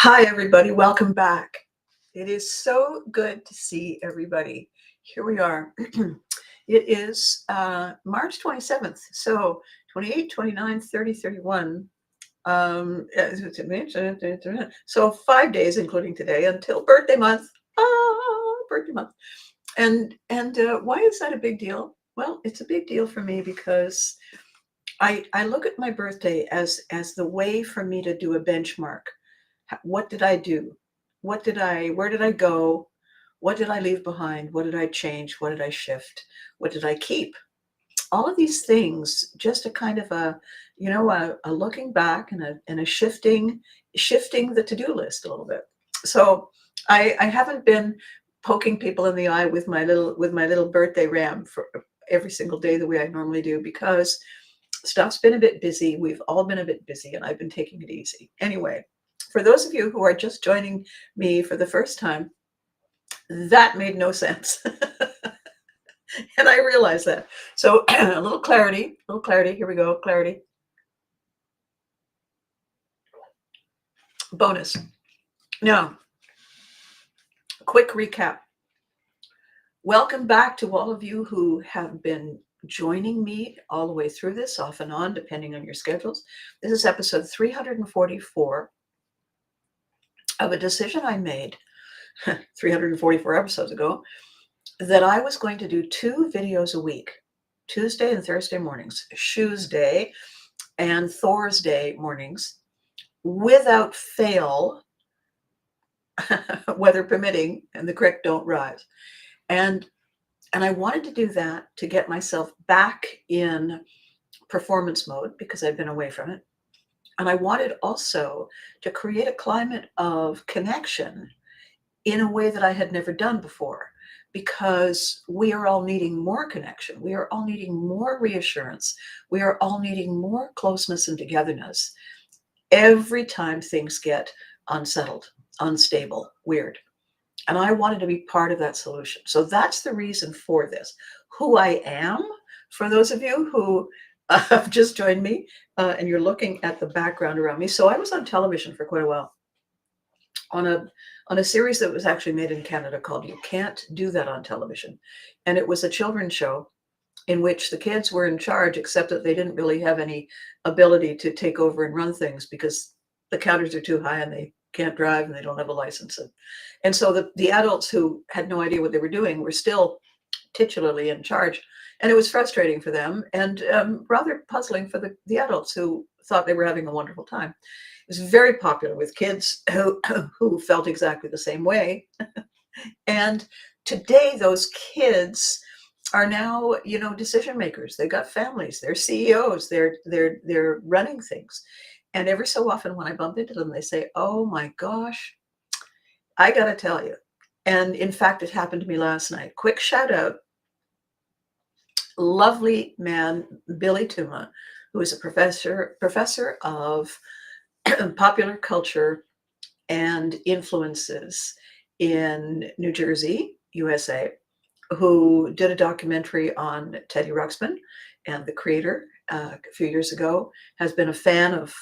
Hi, everybody. Welcome back. It is so good to see everybody. Here we are. It is March 27th. So 28, 29, 30, 31. So 5 days, including today, until birthday month. Birthday month. And why is that a big deal? Well, it's a big deal for me because I look at my birthday as the way for me to do a benchmark. What did I do? Where did I go? What did I leave behind? What did I change? What did I shift? What did I keep? All of these things, just a kind of a looking back and a shifting the to-do list a little bit. So I haven't been poking people in the eye with my little birthday ram for every single day the way I normally do because stuff's been a bit busy. We've all been a bit busy, and I've been taking it easy. Anyway, for those of you who are just joining me for the first time, that made no sense. And I realize that. So a little clarity. Here we go. Clarity. Bonus. Now, quick recap. Welcome back to all of you who have been joining me all the way through this, off and on, depending on your schedules. This is episode 344 of a decision I made 344 episodes ago, that I was going to do 2 videos a week, Tuesday and Thursday mornings, Shoes Day and Thor's Day mornings, without fail, weather permitting, and the creek don't rise. And I wanted to do that to get myself back in performance mode because I've been away from it. And I wanted also to create a climate of connection in a way that I had never done before, because we are all needing more connection. We are all needing more reassurance. We are all needing more closeness and togetherness every time things get unsettled, unstable, weird. And I wanted to be part of that solution. So that's the reason for this. Who I am, for those of you who have just joined me and you're looking at the background around me. So I was on television for quite a while, on a series that was actually made in Canada called You Can't Do That on Television. And it was a children's show in which the kids were in charge, except that they didn't really have any ability to take over and run things because the counters are too high and they can't drive and they don't have a license. And so the adults who had no idea what they were doing were still titularly in charge. And it was frustrating for them and rather puzzling for the adults who thought they were having a wonderful time. It was very popular with kids who felt exactly the same way. And today, those kids are now, decision makers. They've got families. They're CEOs. They're running things. And every so often, when I bump into them, they say, "Oh my gosh, I got to tell you." And in fact, it happened to me last night. Quick shout out, lovely man, Billy Tuma, who is a professor of popular culture and influences in New Jersey, USA, who did a documentary on Teddy Ruxpin, and the creator a few years ago has been a fan of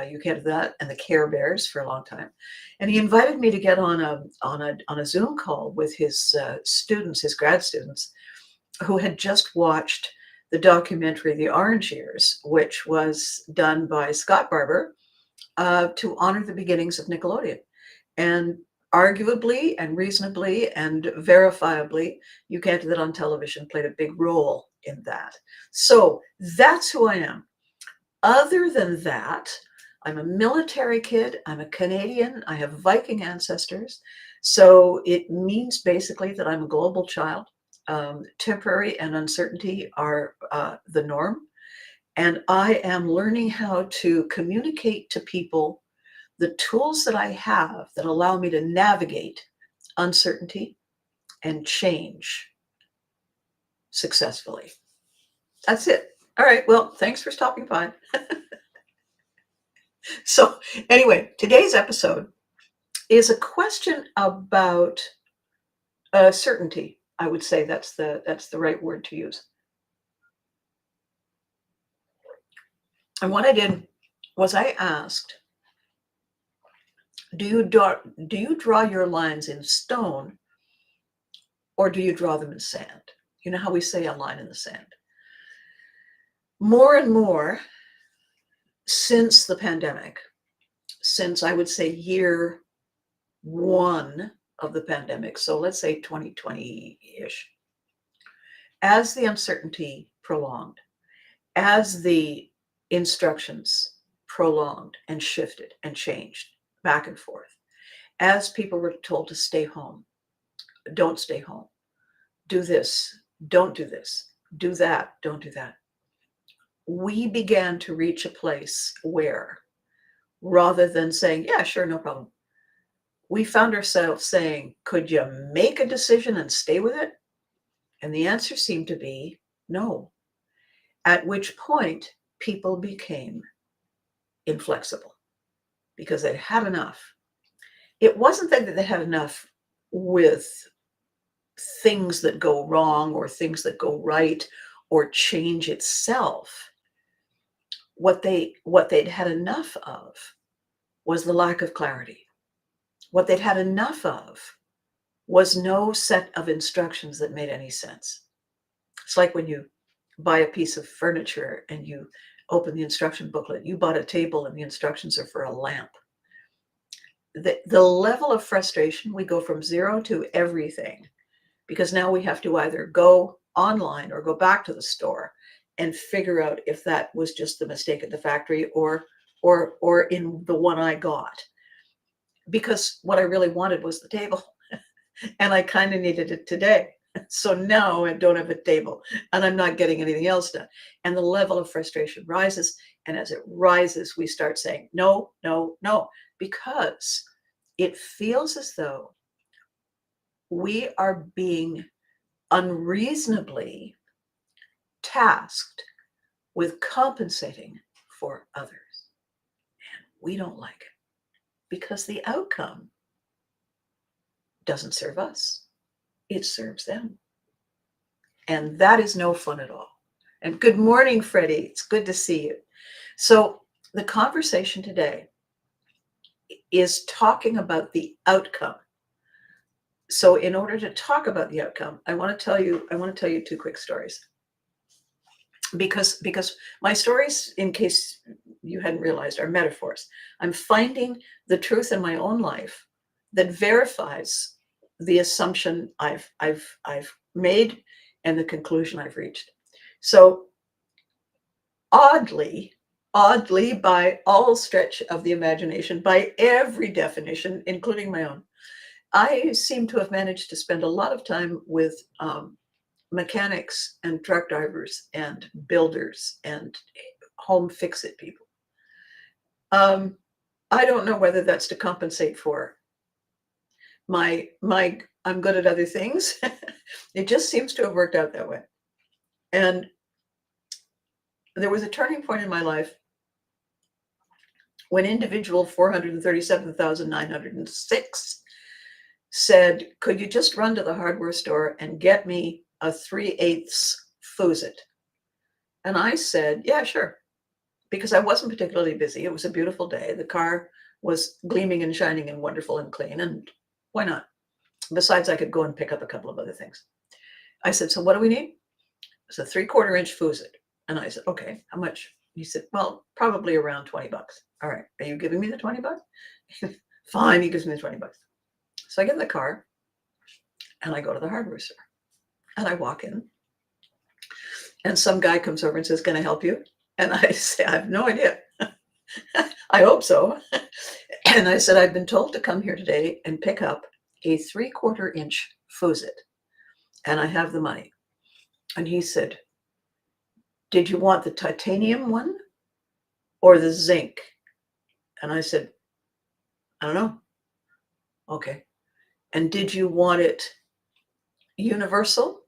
You Can't Do That and the Care Bears for a long time. And he invited me to get on a Zoom call with his students, his grad students, who had just watched the documentary The Orange Years, which was done by Scott Barber, to honor the beginnings of Nickelodeon. And arguably and reasonably and verifiably, You Can't Do That on Television played a big role in that. So that's who I am. Other than that, I'm a military kid. I'm a Canadian. I have Viking ancestors. So it means basically that I'm a global child. Temporary and uncertainty are the norm. And I am learning how to communicate to people the tools that I have that allow me to navigate uncertainty and change successfully. That's it. All right. Well, thanks for stopping by. So anyway, today's episode is a question about certainty. I would say that's the right word to use. And what I did was I asked Do you draw your lines in stone, or do you draw them in sand? You know how we say a line in the sand. More and more since the pandemic, since I would say year one of the pandemic, so let's say 2020-ish, as the uncertainty prolonged, as the instructions prolonged and shifted and changed back and forth, as people were told to stay home, don't stay home, do this, don't do this, do that, don't do that, we began to reach a place where, rather than saying, yeah, sure, no problem, we found ourselves saying, could you make a decision and stay with it? And the answer seemed to be no. At which point, people became inflexible because they'd had enough. It wasn't that they had enough with things that go wrong or things that go right or change itself. What they'd had enough of was the lack of clarity. What they'd had enough of was no set of instructions that made any sense. It's like when you buy a piece of furniture and you open the instruction booklet. You bought a table and the instructions are for a lamp. The level of frustration, we go from zero to everything, because now we have to either go online or go back to the store and figure out if that was just the mistake at the factory or in the one I got. Because what I really wanted was the table and I kind of needed it today. So now I don't have a table and I'm not getting anything else done. And the level of frustration rises. And as it rises, we start saying, no, no, no, because it feels as though we are being unreasonably tasked with compensating for others. And we don't like it because the outcome doesn't serve us. It serves them. And that is no fun at all. And good morning, Freddie. It's good to see you. So the conversation today is talking about the outcome. So in order to talk about the outcome, I want to tell you two quick stories. Because my stories, in case you hadn't realized, are metaphors. I'm finding the truth in my own life that verifies the assumption I've made and the conclusion I've reached. So oddly, by all stretch of the imagination, by every definition, including my own, I seem to have managed to spend a lot of time with mechanics and truck drivers and builders and home fix-it people. I don't know whether that's to compensate for my I'm good at other things. It just seems to have worked out that way. And there was a turning point in my life when individual 437,906 said, could you just run to the hardware store and get me a 3/8 Fuzit? And I said, yeah, sure. Because I wasn't particularly busy. It was a beautiful day. The car was gleaming and shining and wonderful and clean. And why not? Besides, I could go and pick up a couple of other things. I said, so what do we need? It's a 3/4 inch Fuzit. And I said, okay, how much? He said, well, probably around 20 bucks. All right. Are you giving me the 20 bucks? Fine. He gives me the 20 bucks. So I get in the car and I go to the hardware store and I walk in and some guy comes over and says, can I help you? And I say, I have no idea. I hope so. And I said, I've been told to come here today and pick up a 3/4 inch Fuzit. And I have the money. And he said, did you want the titanium one or the zinc? And I said, I don't know. Okay. And did you want it universal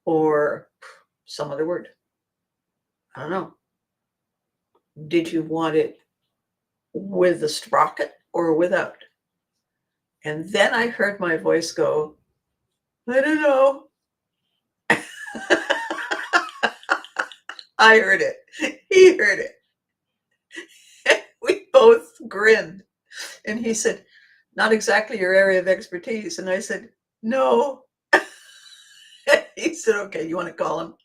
or some other word? I don't know. Did you want it with the sprocket or without? And then I heard my voice go, I don't know. I heard it. He heard it. We both grinned. And he said, not exactly your area of expertise. And I said, no. He said, okay, you want to call him?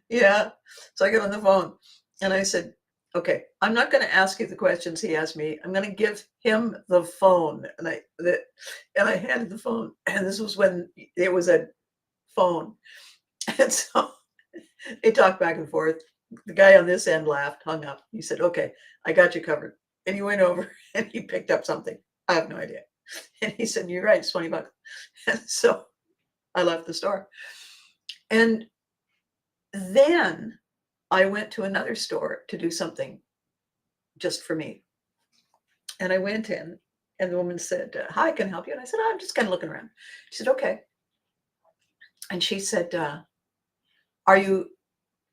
Yeah. So I got on the phone and I said, okay, I'm not going to ask you the questions he asked me. I'm going to give him the phone. And I handed the phone. And this was when it was a phone. And so they talked back and forth. The guy on this end laughed, hung up. He said, okay, I got you covered. And he went over and he picked up something. I have no idea. And he said, you're right, it's $20. And so I left the store. And then I went to another store to do something just for me. And I went in and the woman said, hi, can I help you? And I said, I'm just kind of looking around. She said, okay. And she said, are you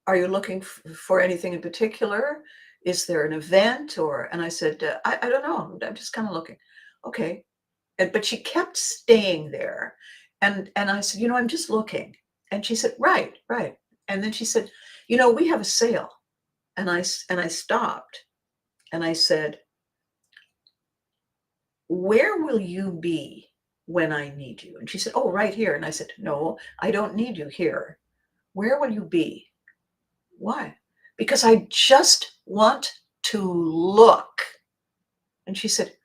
looking for anything in particular? Is there an event? And I said, I don't know. I'm just kind of looking. Okay. But she kept staying there. And I said, I'm just looking. And she said, right. And then she said, we have a sale. And I stopped and I said, where will you be when I need you? And she said, oh, right here. And I said, no, I don't need you here. Where will you be? Why? Because I just want to look. And she said,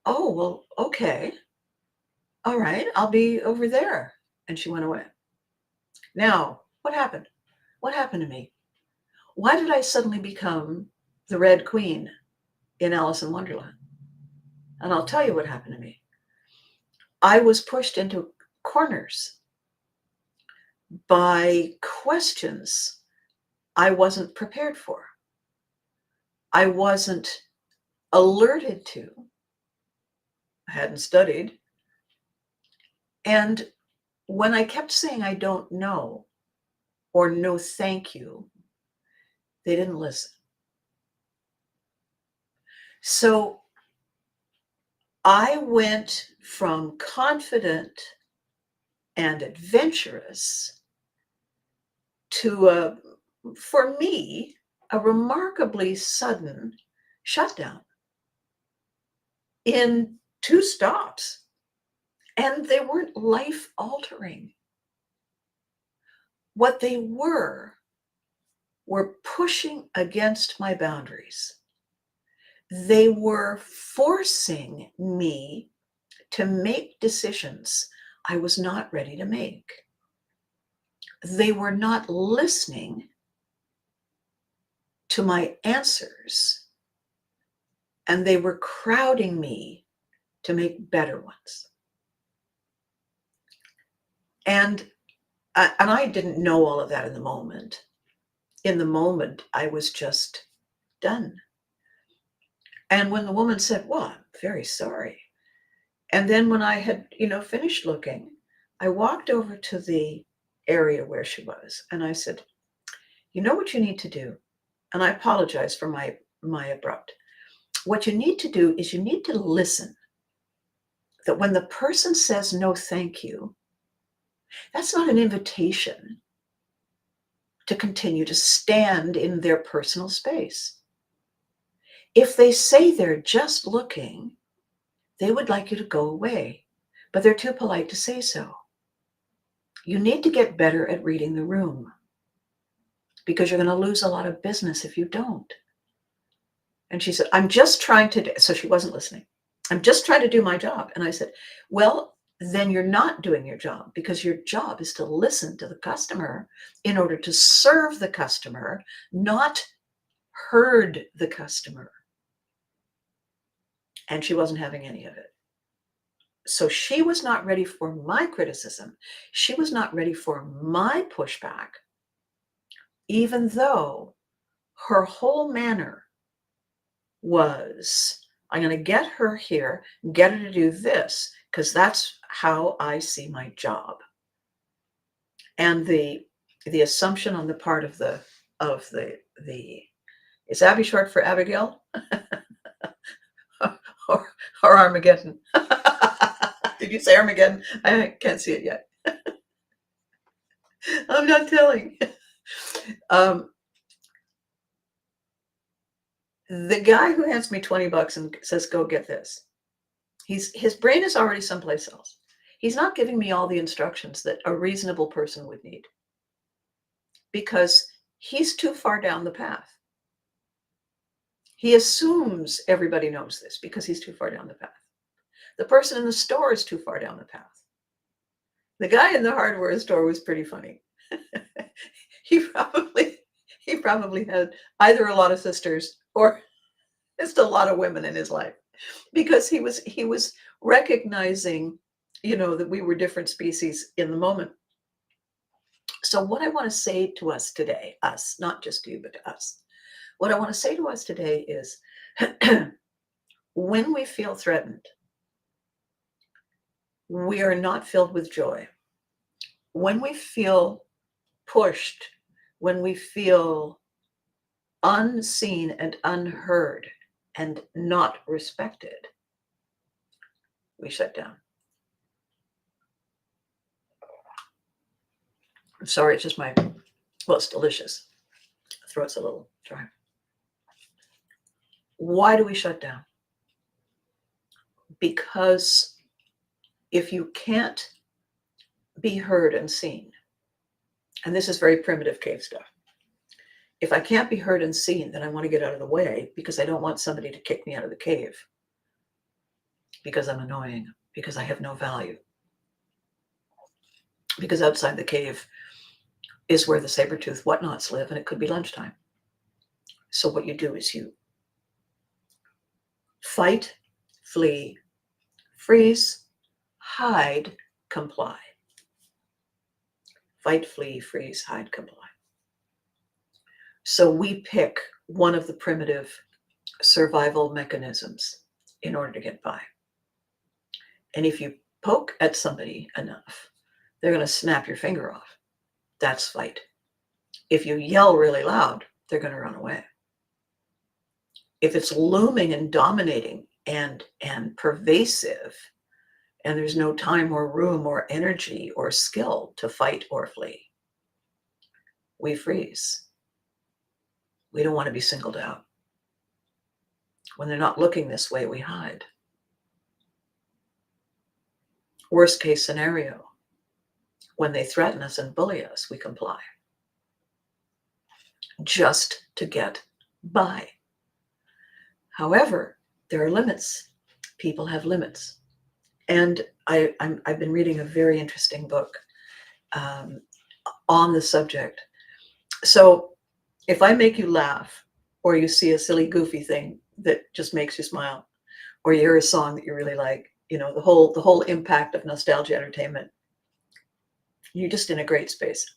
oh, well, okay. All right, I'll be over there. And she went away. Now, what happened? What happened to me? Why did I suddenly become the Red Queen in Alice in Wonderland? And I'll tell you what happened to me. I was pushed into corners by questions I wasn't prepared for. I wasn't alerted to. I hadn't studied. And when I kept saying I don't know or no thank you, they didn't listen. So I went from confident and adventurous to, for me, a remarkably sudden shutdown in 2 stops. And they weren't life altering. What they were pushing against my boundaries. They were forcing me to make decisions I was not ready to make. They were not listening to my answers, and they were crowding me to make better ones. And I didn't know all of that in the moment. In the moment, I was just done. And when the woman said, well, I'm very sorry. And then when I had, finished looking, I walked over to the area where she was. And I said, you know what you need to do? And I apologize for my abrupt. What you need to do is you need to listen. That when the person says no, thank you, that's not an invitation to continue to stand in their personal space. If they say they're just looking, they would like you to go away, but they're too polite to say so. You need to get better at reading the room because you're going to lose a lot of business if you don't. And she said, I'm just trying to, so she wasn't listening. I'm just trying to do my job. And I said, well, then you're not doing your job because your job is to listen to the customer in order to serve the customer, not herd the customer. And she wasn't having any of it. So she was not ready for my criticism. She was not ready for my pushback, even though her whole manner was, I'm going to get her here, get her to do this, because that's how I see my job. And the assumption on the part of the is Abby short for Abigail? or Armageddon? Did you say Armageddon? I can't see it yet. I'm not telling. The guy who hands me $20 and says, go get this, His brain is already someplace else. He's not giving me all the instructions that a reasonable person would need because he's too far down the path. He assumes everybody knows this because he's too far down the path. The person in the store is too far down the path. The guy in the hardware store was pretty funny. he probably had either a lot of sisters or just a lot of women in his life, because he was recognizing, that we were different species in the moment. So what I want to say to us today, us, not just you, but to us, what I want to say to us today is when we feel threatened, we are not filled with joy. When we feel pushed, when we feel unseen and unheard and not respected, we shut down. I'm sorry, it's just it's delicious. Throat's a little dry. Why do we shut down? Because if you can't be heard and seen, and this is very primitive cave stuff, if I can't be heard and seen, then I want to get out of the way because I don't want somebody to kick me out of the cave because I'm annoying, because I have no value, because outside the cave is where the saber-toothed whatnots live, and it could be lunchtime. So what you do is you fight, flee, freeze, hide, comply. Fight, flee, freeze, hide, comply. So we pick one of the primitive survival mechanisms in order to get by. And if you poke at somebody enough, they're going to snap your finger off. That's fight. If you yell really loud, they're going to run away. If it's looming and dominating and pervasive, and there's no time or room or energy or skill to fight or flee, we freeze. We don't want to be singled out. When they're not looking this way, we hide. Worst case scenario, when they threaten us and bully us, we comply. Just to get by. However, there are limits. People have limits. And I've been reading a very interesting book on the subject. So if I make you laugh, or you see a silly, goofy thing that just makes you smile, or you hear a song that you really like, the whole impact of nostalgia entertainment, you're just in a great space.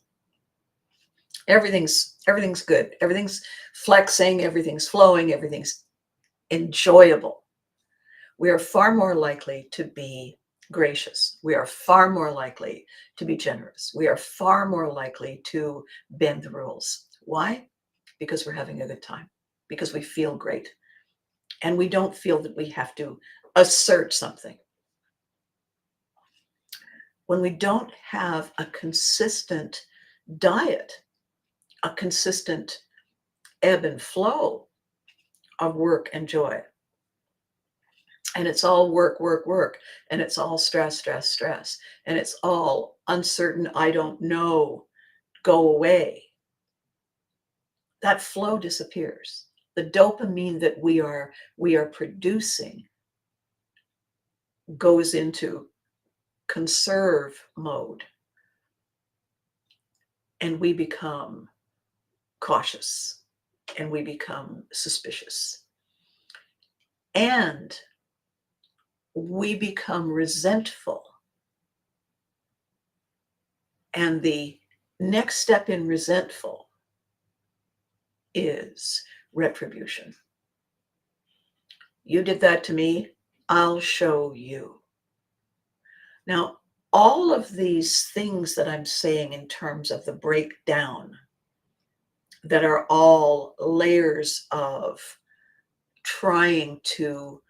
Everything's good. Everything's flexing. Everything's flowing. Everything's enjoyable. We are far more likely to be gracious. We are far more likely to be generous. We are far more likely to bend the rules. Why? Because we're having a good time, because we feel great. And we don't feel that we have to assert something. When we don't have a consistent diet, a consistent ebb and flow of work and joy, and it's all work, work, work, and it's all stress, stress, stress, and it's all uncertain, I don't know, go away, that flow disappears. The dopamine that we are producing goes into conserve mode, and we become cautious, and we become suspicious, and we become resentful. And the next step in resentful is retribution. You did that to me, I'll show you. Now, all of these things that I'm saying in terms of the breakdown, that are all layers of trying to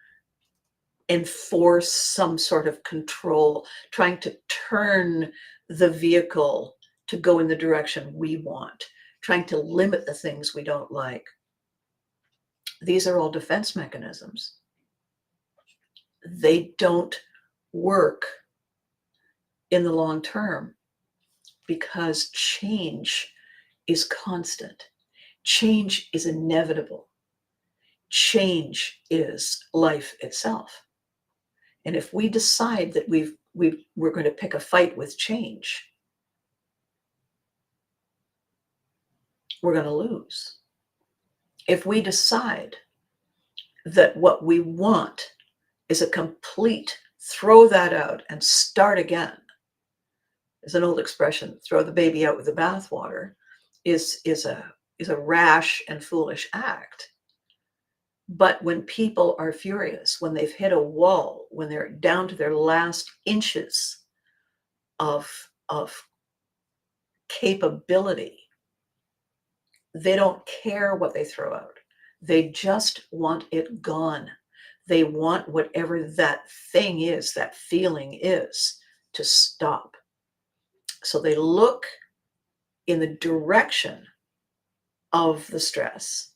enforce some sort of control, trying to turn the vehicle to go in the direction we want, trying to limit the things we don't like. These are all defense mechanisms they don't work in the long term because change is constant. Change is inevitable. Change is life itself. And if we decide that we're going to pick a fight with change, we're going to lose. If we decide that what we want is a complete throw that out and start again, is an old expression, throw the baby out with the bathwater, is a rash and foolish act. But when people are furious, when they've hit a wall, when they're down to their last inches of capability, they don't care what they throw out. They just want it gone. They want whatever that thing is, that feeling is, to stop. So they look in the direction of the stress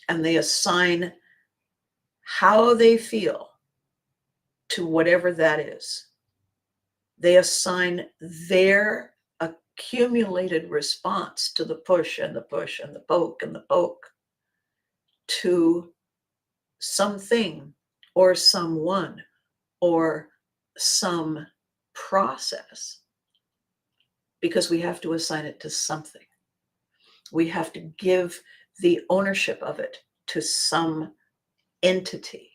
and they assign how they feel to whatever that is. They assign their accumulated response to the push and the push and the poke and the poke to something or someone or some process, because we have to assign it to something. We have to give the ownership of it to some entity,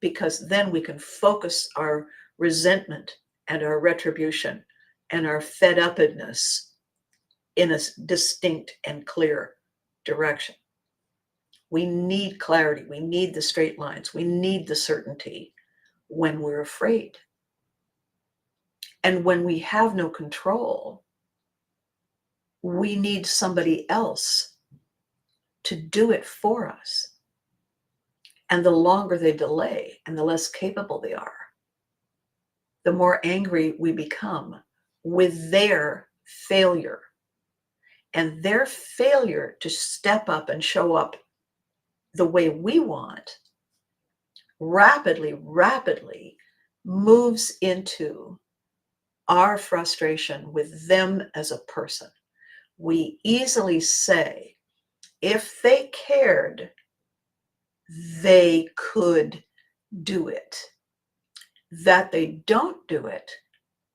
because then we can focus our resentment and our retribution and our fed upness in a distinct and clear direction. We need clarity. We need the straight lines. We need the certainty when we're afraid. And when we have no control, we need somebody else to do it for us. And the longer they delay and the less capable they are, the more angry we become with their failure. And their failure to step up and show up the way we want rapidly moves into our frustration with them as a person. We easily say, if they cared, they could do it. That they don't do it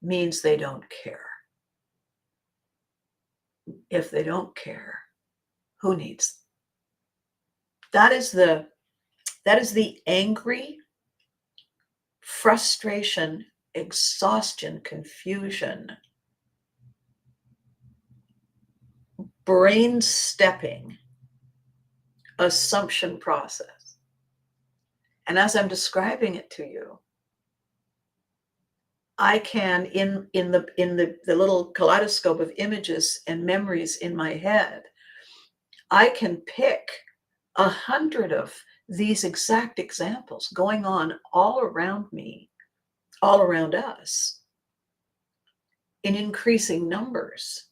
means they don't care. If they don't care, who needs them? That is the angry, frustration, exhaustion, confusion, brain stepping assumption process. And as I'm describing it to you, I can, in the little kaleidoscope of images and memories in my head, I can pick 100 of these exact examples going on all around me, all around us, in increasing numbers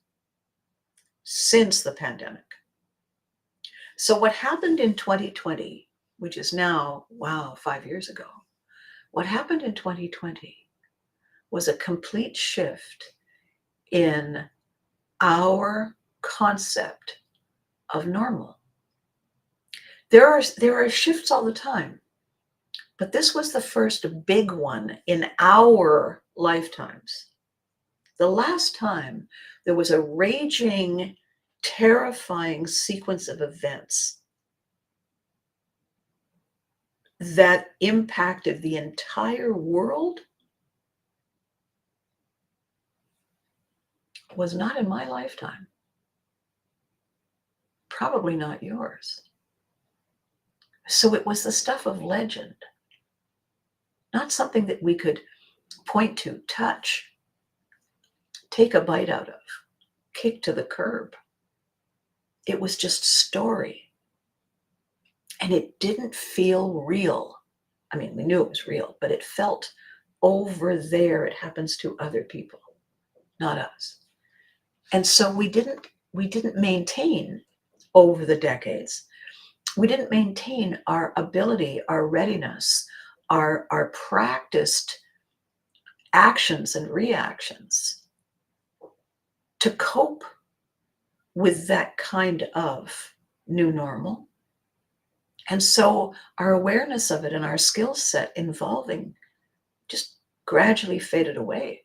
since the pandemic. So what happened in 2020, which is now, wow, 5 years ago, what happened in 2020 was a complete shift in our concept of normal. There are shifts all the time, but this was the first big one in our lifetimes. The last time there was a raging, terrifying sequence of events that impacted the entire world was not in my lifetime. Probably not yours. So it was the stuff of legend, not something that we could point to, touch, take a bite out of, kick to the curb. It was just story. And it didn't feel real. I mean, we knew it was real, but it felt over there. It happens to other people, not us. And so we didn't maintain over the decades, we didn't maintain our ability, our readiness, are practiced actions and reactions to cope with that kind of new normal. And so our awareness of it and our skill set involving just gradually faded away.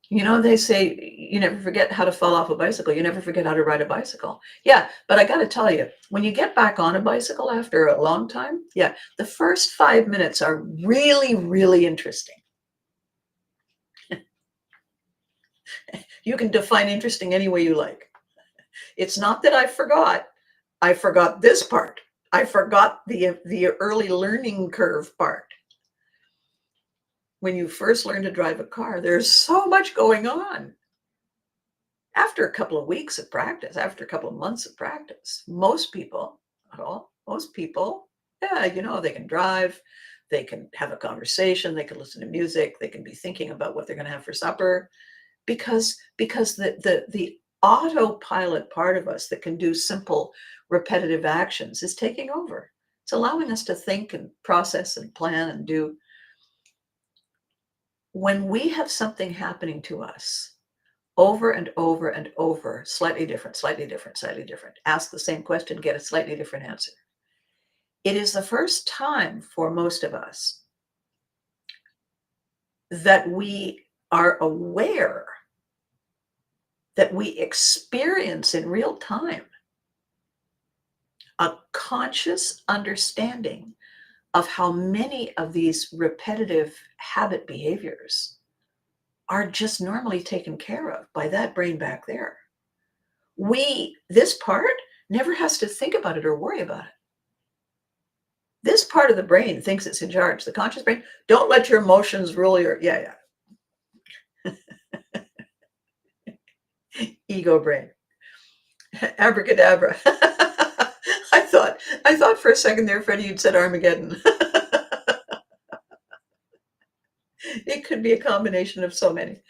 You know, they say you never forget how to fall off a bicycle. You never forget how to ride a bicycle. Yeah, but I got to tell you, when you get back on a bicycle after a long time, yeah, the first 5 minutes are really, really interesting. You can define interesting any way you like. It's not that I forgot this part. I forgot the early learning curve part. When you first learn to drive a car, there's so much going on. After a couple of weeks of practice, after a couple of months of practice, most people, not all, most people, yeah, you know, they can drive, they can have a conversation, they can listen to music, they can be thinking about what they're going to have for supper, because the autopilot part of us that can do simple repetitive actions is taking over. It's allowing us to think and process and plan and do. When we have something happening to us over and over and over, slightly different, slightly different, slightly different, ask the same question, get a slightly different answer. It is the first time for most of us that we are aware, that we experience in real time a conscious understanding of how many of these repetitive habit behaviors are just normally taken care of by that brain back there. This part never has to think about it or worry about it. This part of the brain thinks it's in charge. The conscious brain, don't let your emotions rule your, yeah. Ego brain. Abracadabra. I thought for a second there, Freddie, you'd said Armageddon. It could be a combination of so many.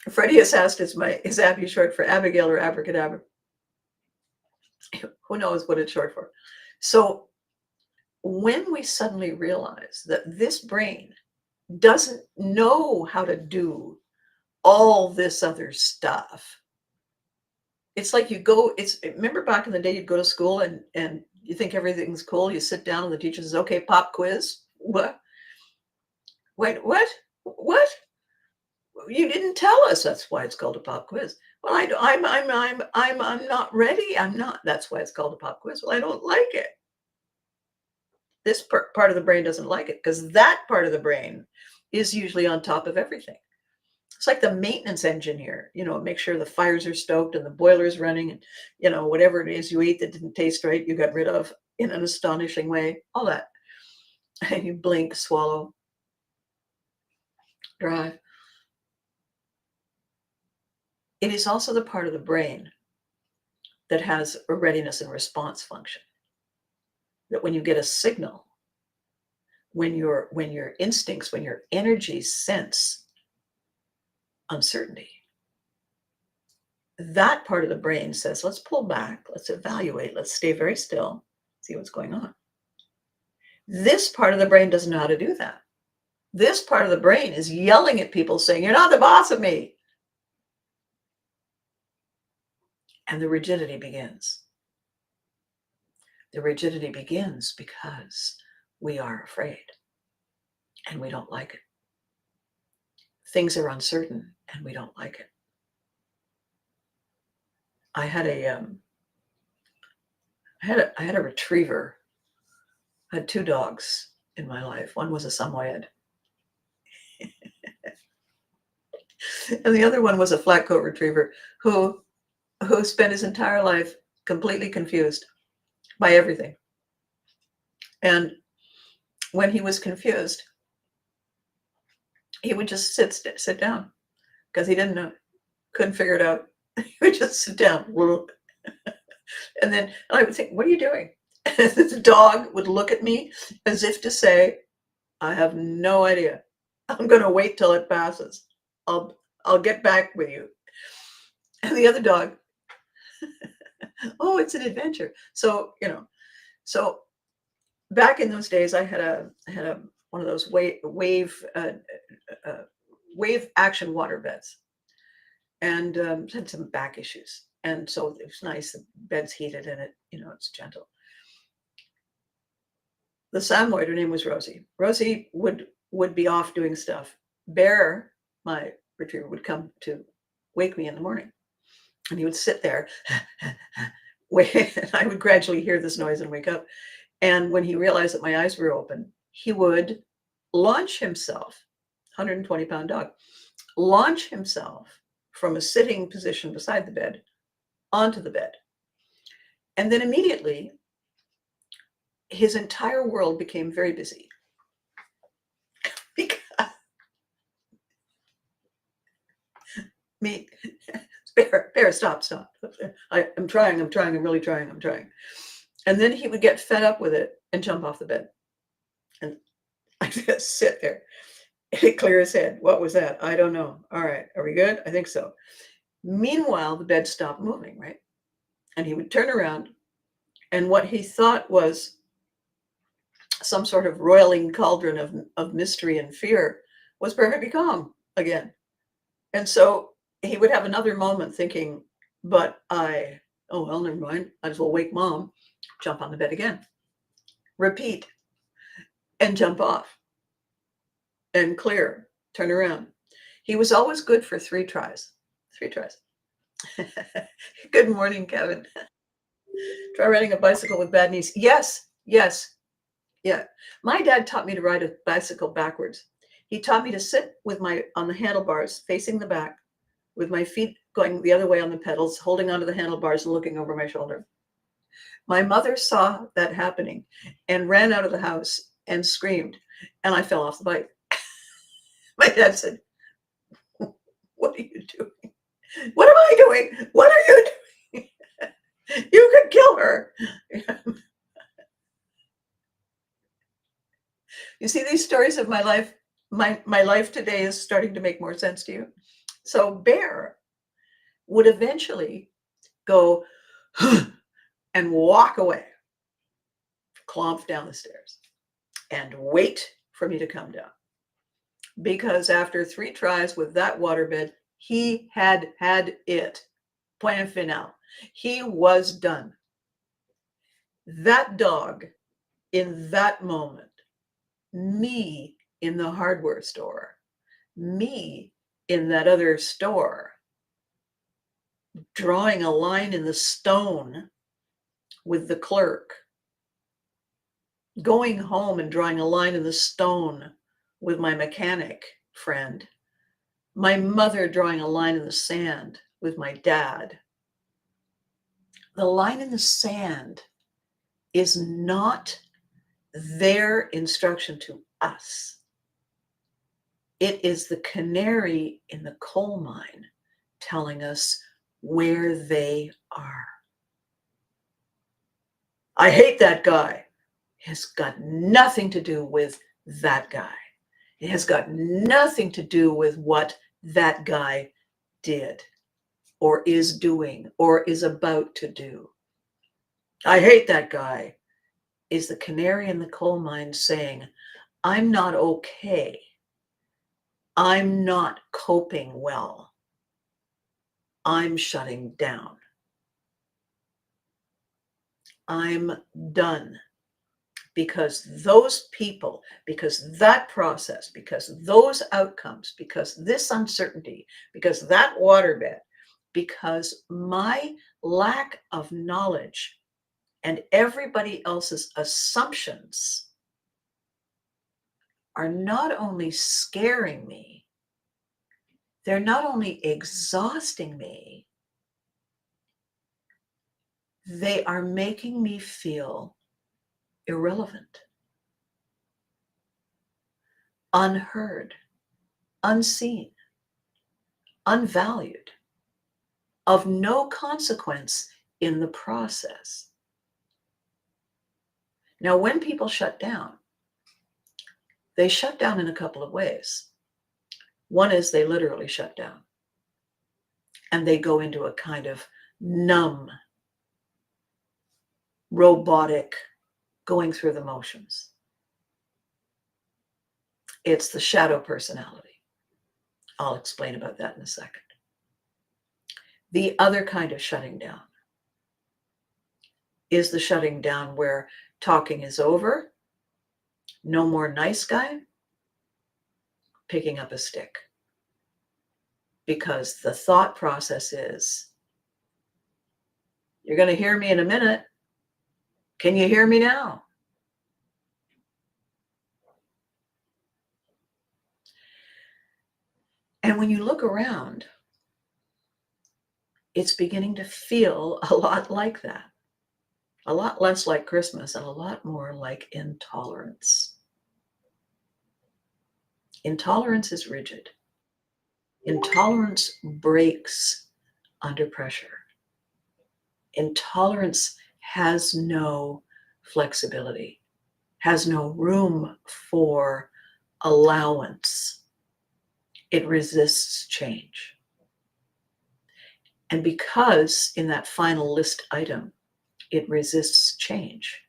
Freddie has asked, is Abby short for Abigail or Abracadabra? Who knows what it's short for? So when we suddenly realize that this brain doesn't know how to do all this other stuff, it's like remember back in the day, you'd go to school and you think everything's cool. You sit down and the teacher says, okay, pop quiz. What? Wait, what? What? You didn't tell us. That's why it's called a pop quiz. Well, I'm not ready. I'm not. That's why it's called a pop quiz. Well, I don't like it. This part of the brain doesn't like it because that part of the brain is usually on top of everything. It's like the maintenance engineer, make sure the fires are stoked and the boiler's running and, whatever it is you ate that didn't taste right, you got rid of in an astonishing way, all that. And you blink, swallow, drive. It is also the part of the brain that has a readiness and response function. That when you get a signal, when your instincts, when your energies sense uncertainty, that part of the brain says, let's pull back, let's evaluate, let's stay very still, see what's going on. This part of the brain doesn't know how to do that. This part of the brain is yelling at people saying, you're not the boss of me. And the rigidity begins. The rigidity begins because we are afraid and we don't like it. Things are uncertain and we don't like it. I had a retriever. I had two dogs in my life. One was a Samoyed. And the other one was a flat coat retriever who spent his entire life completely confused by everything. And when he was confused, he would just sit down because he didn't know, couldn't figure it out. He would just sit down. And then I would think, what are you doing? And the dog would look at me as if to say, I have no idea. I'm going to wait till it passes. I'll get back with you. And the other dog, oh, it's an adventure. So back in those days, I had a one of those wave action water beds, and had some back issues, and so it was nice. The bed's heated, and it's gentle. The Samoyed, her name was Rosie. Rosie would be off doing stuff. Bear, my retriever, would come to wake me in the morning, and he would sit there. And I would gradually hear this noise and wake up. And when he realized that my eyes were open, he would launch himself, 120-pound dog, launch himself from a sitting position beside the bed onto the bed. And then immediately, his entire world became very busy. Because me, Bear, stop. I'm trying, I'm really trying. And then he would get fed up with it and jump off the bed. And I just sit there. He'd clear his head. What was that? I don't know. All right. Are we good? I think so. Meanwhile, the bed stopped moving, right? And he would turn around, and what he thought was some sort of roiling cauldron of mystery and fear was perfectly calm again. And so he would have another moment thinking, oh, well, never mind. Might as well wake mom, jump on the bed again, repeat, and jump off, and clear, turn around. He was always good for 3 tries. 3 tries. Good morning, Kevin. Try riding a bicycle with bad knees. Yes. Yeah. My dad taught me to ride a bicycle backwards. He taught me to sit on the handlebars facing the back, with my feet going the other way on the pedals, holding onto the handlebars and looking over my shoulder. My mother saw that happening and ran out of the house and screamed, and I fell off the bike. My dad said, "What are you doing? What am I doing? What are you doing? You could kill her." You see, these stories of my life, my life today is starting to make more sense to you. So Bear would eventually go and walk away, clomp down the stairs, and wait for me to come down. Because after 3 tries with that waterbed, he had it. Point final. He was done. That dog, in that moment, me in the hardware store, me in that other store, drawing a line in the stone with the clerk, going home and drawing a line in the stone with my mechanic friend, my mother drawing a line in the sand with my dad. The line in the sand is not their instruction to us. It is the canary in the coal mine telling us where they are. I hate that guy. It has got nothing to do with that guy. It has got nothing to do with what that guy did or is doing or is about to do. I hate that guy is the canary in the coal mine saying, I'm not okay. I'm not coping well. I'm shutting down. I'm done. Because those people, because that process, because those outcomes, because this uncertainty, because that waterbed, because my lack of knowledge and everybody else's assumptions are not only scaring me, they're not only exhausting me, they are making me feel irrelevant, unheard, unseen, unvalued, of no consequence in the process. Now, when people shut down, they shut down in a couple of ways. One is they literally shut down and they go into a kind of numb, robotic going through the motions. It's the shadow personality. I'll explain about that in a second. The other kind of shutting down is the shutting down where talking is over, no more nice guy, picking up a stick. Because the thought process is, you're going to hear me in a minute. Can you hear me now? And when you look around, it's beginning to feel a lot like that. A lot less like Christmas and a lot more like intolerance. Intolerance is rigid. Intolerance breaks under pressure. Intolerance has no flexibility, has no room for allowance. It resists change. And because in that final list item, it resists change,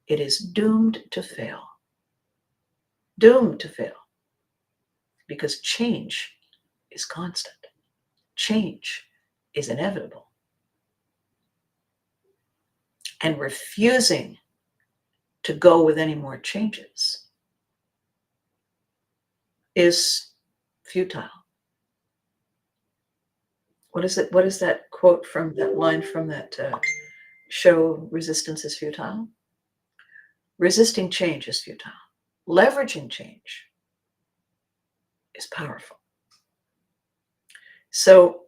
it is doomed to fail. Doomed to fail. Because change is constant. Change is inevitable. And refusing to go with any more changes is futile. What is it? What is that quote from that line from that show, Resistance is Futile? Resisting change is futile. Leveraging change is powerful. So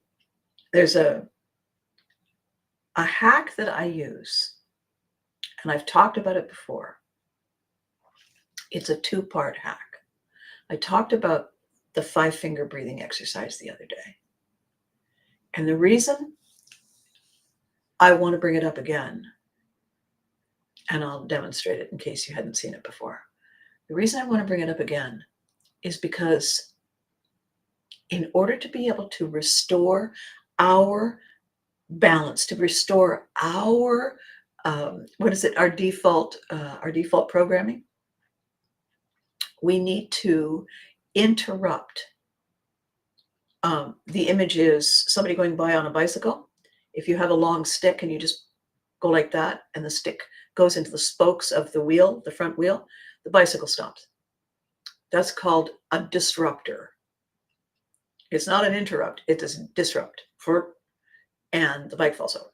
there's a hack that I use, and I've talked about it before. It's a two-part hack. I talked about the 5-finger breathing exercise the other day. And the reason I want to bring it up again, and I'll demonstrate it in case you hadn't seen it before. The reason I want to bring it up again is because in order to be able to restore our balance, to restore our our default programming, we need to interrupt. The image is somebody going by on a bicycle. If you have a long stick and you just go like that, and the stick goes into the spokes of the wheel, the front wheel, the bicycle stops. That's called a disruptor. It's not an interrupt, it is disrupt, and the bike falls over.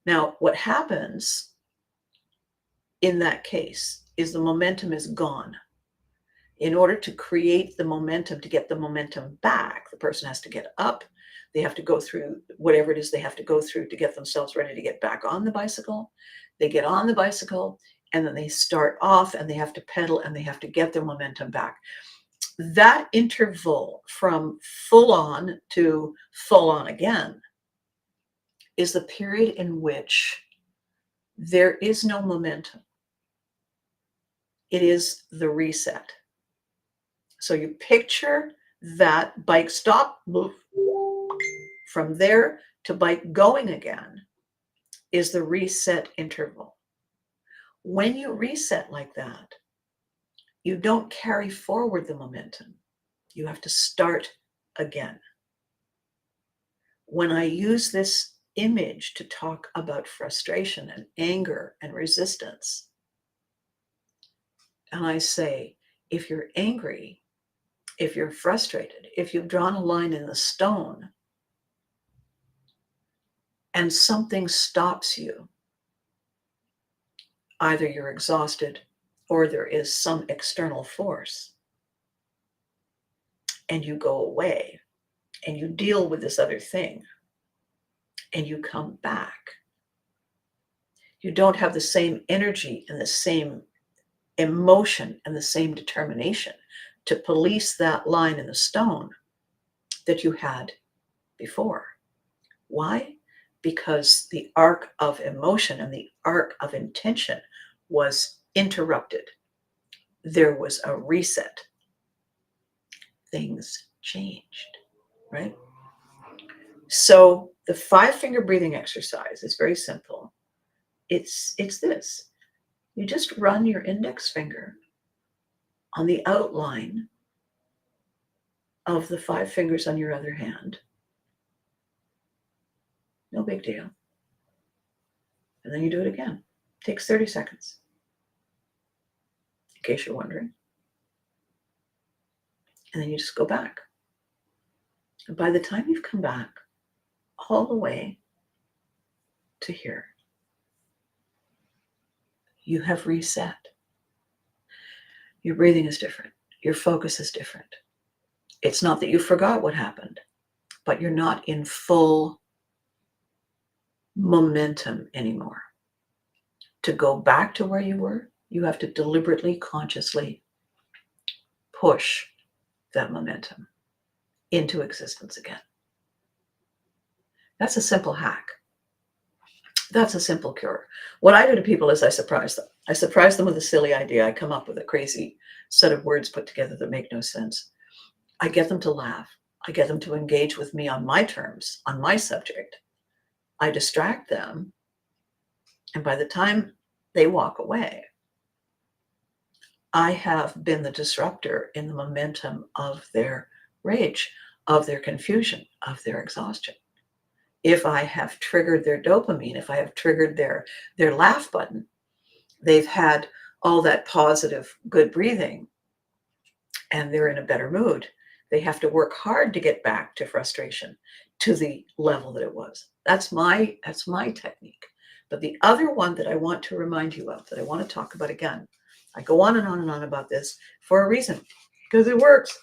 Now, what happens in that case is the momentum is gone. In order to create the momentum, to get the momentum back, the person has to get up. They have to go through whatever it is they have to go through to get themselves ready to get back on the bicycle. They get on the bicycle, and then they start off, and they have to pedal, and they have to get their momentum back. That interval from full on to full on again is the period in which there is no momentum. It is the reset. So you picture that bike stop, move. From there to bike going again is the reset interval. When you reset like that, you don't carry forward the momentum. You have to start again. When I use this image to talk about frustration and anger and resistance, and I say, if you're angry, if you're frustrated, if you've drawn a line in the stone and something stops you, either you're exhausted or there is some external force, and you go away and you deal with this other thing and you come back, you don't have the same energy and the same emotion and the same determination to police that line in the stone that you had before. Why? Because the arc of emotion and the arc of intention was interrupted. There was a reset. Things changed, right? So the 5-finger breathing exercise is very simple. It's this. You just run your index finger on the outline of the 5 fingers on your other hand. No big deal. And then you do it again. It takes 30 seconds, in case you're wondering. And then you just go back. And by the time you've come back all the way to here, you have reset. Your breathing is different. Your focus is different. It's not that you forgot what happened, but you're not in full momentum anymore. To go back to where you were, you have to deliberately, consciously push that momentum into existence again. That's a simple hack. That's a simple cure. What I do to people is I surprise them. I surprise them with a silly idea. I come up with a crazy set of words put together that make no sense. I get them to laugh. I get them to engage with me on my terms, on my subject. I distract them. And by the time they walk away, I have been the disruptor in the momentum of their rage, of their confusion, of their exhaustion. If I have triggered their dopamine, if I have triggered their laugh button, they've had all that positive, good breathing, and they're in a better mood. They have to work hard to get back to frustration, to the level that it was. That's my technique. But the other one that I want to remind you of, that I want to talk about again, I go on and on and on about this for a reason, because it works.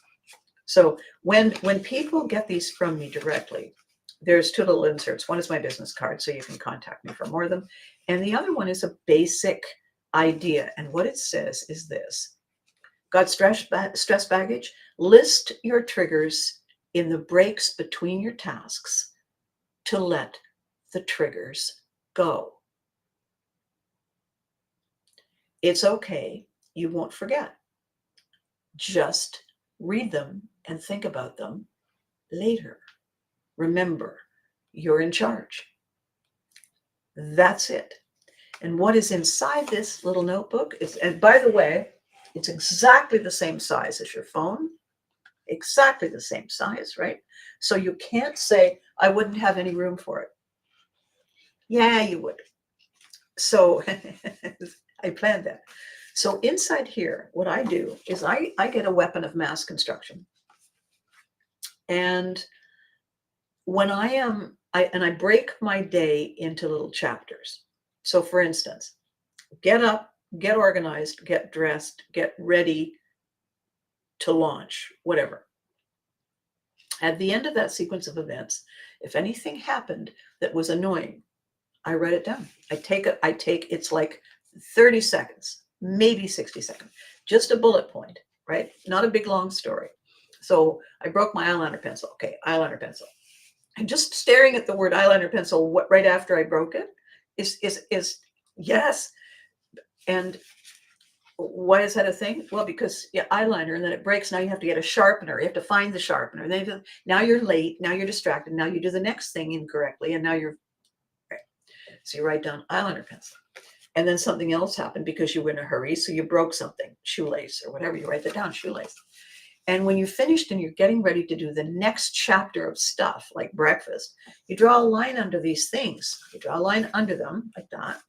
So when people get these from me directly, there's 2 little inserts. One is my business card, so you can contact me for more of them. And the other one is a basic idea. And what it says is this: got stress baggage? List your triggers in the breaks between your tasks to let the triggers go. It's okay. You won't forget. Just read them and think about them later. Remember, you're in charge. That's it. And what is inside this little notebook is, and by the way, it's exactly the same size as your phone. Exactly the same size, right? So you can't say, I wouldn't have any room for it. Yeah, you would. So I planned that. So inside here, what I do is I get a weapon of mass construction. And when I break my day into little chapters. So for instance, get up, get organized, get dressed, get ready to launch, whatever. At the end of that sequence of events, if anything happened that was annoying, I write it down. It's like 30 seconds, maybe 60 seconds, just a bullet point, right? Not a big, long story. So I broke my eyeliner pencil. Okay, eyeliner pencil. And just staring at the word eyeliner pencil right after I broke it is yes. And why is that a thing? Well, because eyeliner, and then it breaks. Now you have to get a sharpener. You have to find the sharpener. Now you're late. Now you're distracted. Now you do the next thing incorrectly, and now you're right. So you write down eyeliner pencil, and then something else happened because you were in a hurry. So you broke something, shoelace or whatever. You write that down, shoelace. And when you finished and you're getting ready to do the next chapter of stuff, like breakfast, you draw a line under these things. You draw a line under them like that,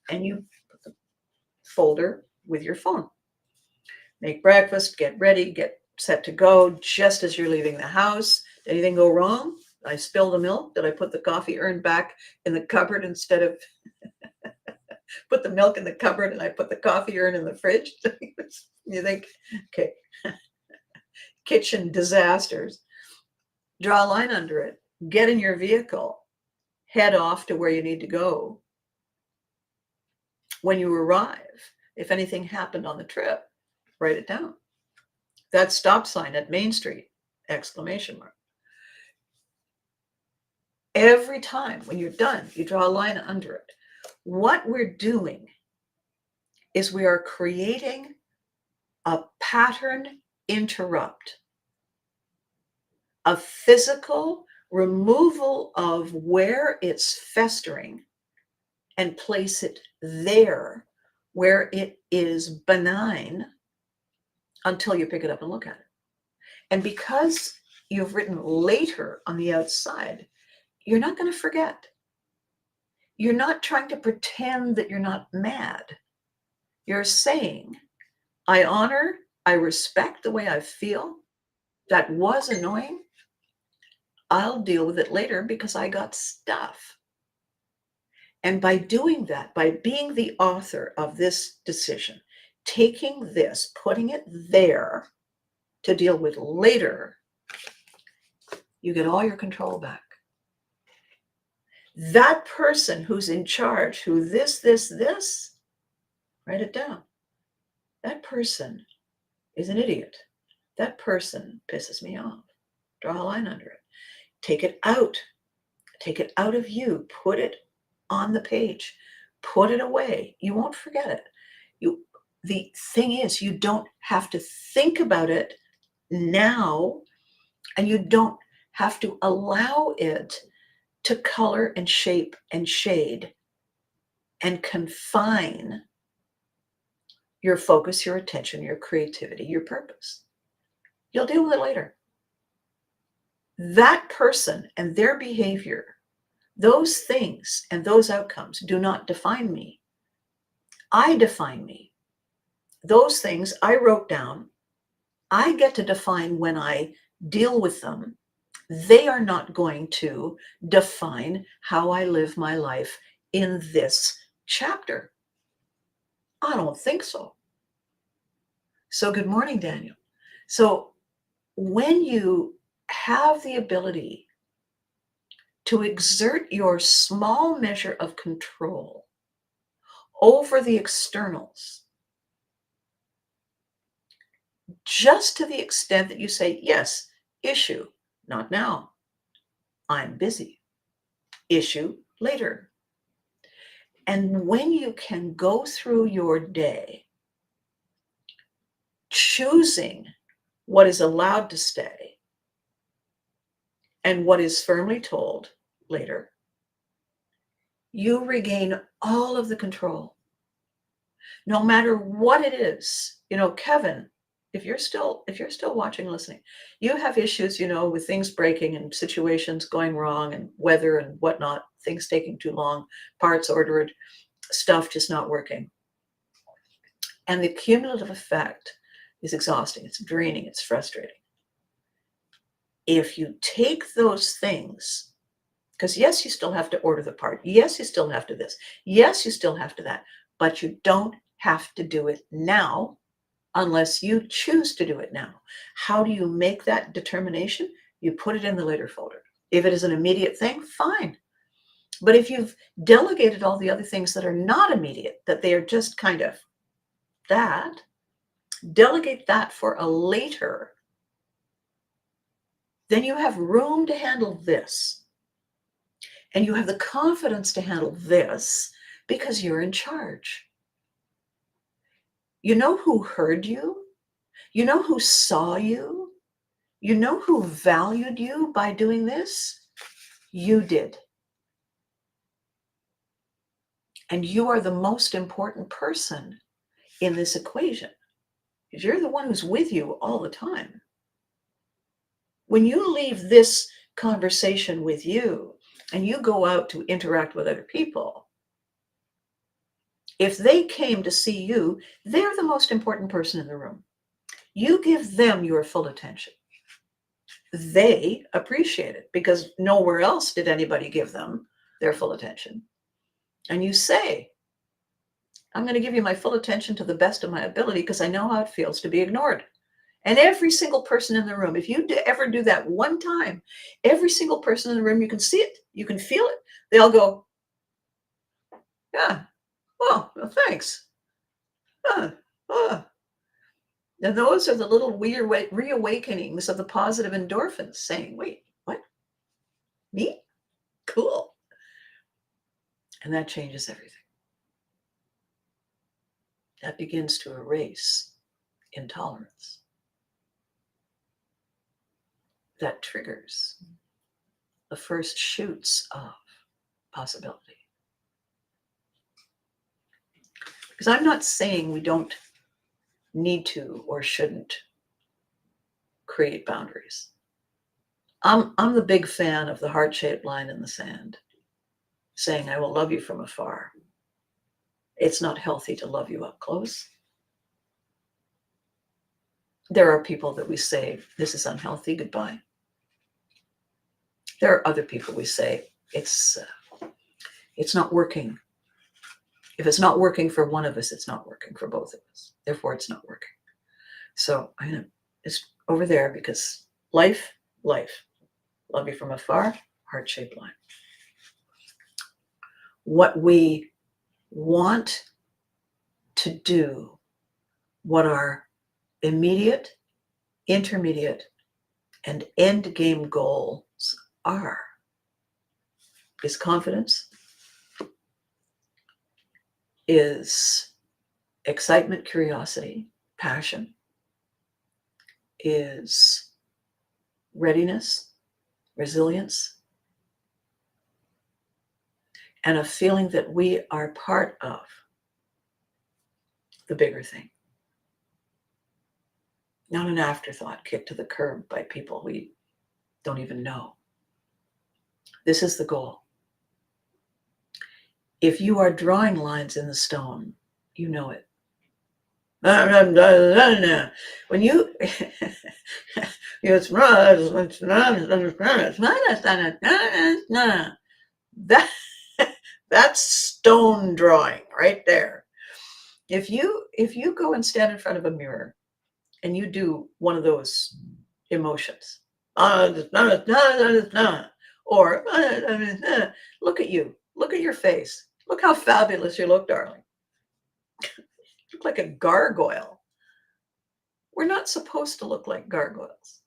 and you put the folder with your phone. Make breakfast, get ready, get set to go. Just as you're leaving the house, did anything go wrong? Did I spill the milk? Did I put the coffee urn back in the cupboard instead of put the milk in the cupboard and I put the coffee urn in the fridge? You think, okay. Kitchen disasters. Draw a line under it. Get in your vehicle. Head off to where you need to go. When you arrive, if anything happened on the trip, write it down. That stop sign at Main Street, exclamation mark. Every time when you're done, you draw a line under it. What we're doing is we are creating a pattern interrupt, a physical removal of where it's festering and place it there where it is benign until you pick it up and look at it. And because you've written later on the outside, you're not going to forget. You're not trying to pretend that you're not mad. You're saying, I honor, I respect the way I feel. That was annoying. I'll deal with it later because I got stuff. And by doing that, by being the author of this decision, taking this, putting it there to deal with later, you get all your control back. That person who's in charge, who this, write it down. That person is an idiot. That person pisses me off. Draw a line under it. Take it out. Take it out of you. Put it on the page. Put it away. You won't forget it. The thing is, you don't have to think about it now, and you don't have to allow it to color and shape and shade and confine your focus, your attention, your creativity, your purpose. You'll deal with it later. That person and their behavior, those things and those outcomes do not define me. I define me. Those things I wrote down, I get to define when I deal with them. They are not going to define how I live my life in this chapter. I don't think so. So good morning, Daniel. So when you have the ability to exert your small measure of control over the externals, just to the extent that you say, yes, issue, not now. I'm busy. Issue later. And when you can go through your day choosing what is allowed to stay and what is firmly told later, you regain all of the control. No matter what it is. Kevin, if you're still watching, listening, you have issues, with things breaking and situations going wrong and weather and whatnot, things taking too long, parts ordered, stuff just not working. And the cumulative effect is exhausting. It's draining. It's frustrating. If you take those things, because yes, you still have to order the part. Yes, you still have to this. Yes, you still have to that. But you don't have to do it now unless you choose to do it now. How do you make that determination? You put it in the later folder. If it is an immediate thing, fine. But if you've delegated all the other things that are not immediate, that they are just kind of that, delegate that for a later. Then you have room to handle this. And you have the confidence to handle this because you're in charge. You know who heard you? You know who saw you? You know who valued you by doing this? You did. And you are the most important person in this equation because you're the one who's with you all the time. When you leave this conversation with you and you go out to interact with other people, if they came to see you, they're the most important person in the room. You give them your full attention. They appreciate it because nowhere else did anybody give them their full attention. And you say, I'm going to give you my full attention to the best of my ability because I know how it feels to be ignored. And every single person in the room, if you ever do that one time, every single person in the room, you can see it, you can feel it. They all go, yeah, well, thanks. Now those are the little weird reawakenings of the positive endorphins saying, wait, what? Me? Cool. And that changes everything. That begins to erase intolerance. That triggers the first shoots of possibility. Because I'm not saying we don't need to or shouldn't create boundaries. I'm the big fan of the heart-shaped line in the sand, saying, I will love you from afar. It's not healthy to love you up close. There are people that we say, this is unhealthy, goodbye. There are other people we say, it's not working. If it's not working for one of us, it's not working for both of us. Therefore, it's not working. So it's over there because life, love you from afar, heart-shaped line. What we want to do, what our immediate, intermediate, and end game goals are, is confidence, is excitement, curiosity, passion, is readiness, resilience, and a feeling that we are part of the bigger thing. Not an afterthought kicked to the curb by people we don't even know. This is the goal. If you are drawing lines in the stone, you know it. When you that's stone drawing right there. If you go and stand in front of a mirror and you do one of those emotions, or look at you, look at your face, look how fabulous you look, darling. You look like a gargoyle. We're not supposed to look like gargoyles.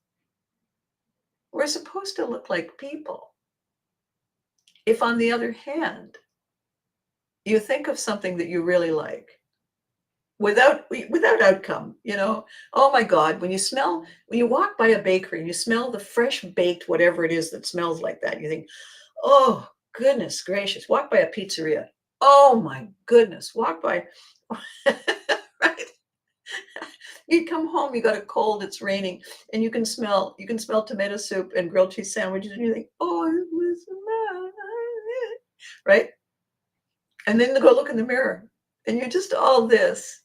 We're supposed to look like people. If, on the other hand, you think of something that you really like, without outcome, oh my God, when you walk by a bakery and you smell the fresh baked whatever it is that smells like that, you think, oh goodness gracious. Walk by a pizzeria, oh my goodness. Walk by right. You come home, you got a cold, it's raining, and you can smell tomato soup and grilled cheese sandwiches, and you think, oh, it was right. And then go look in the mirror and you're just all this.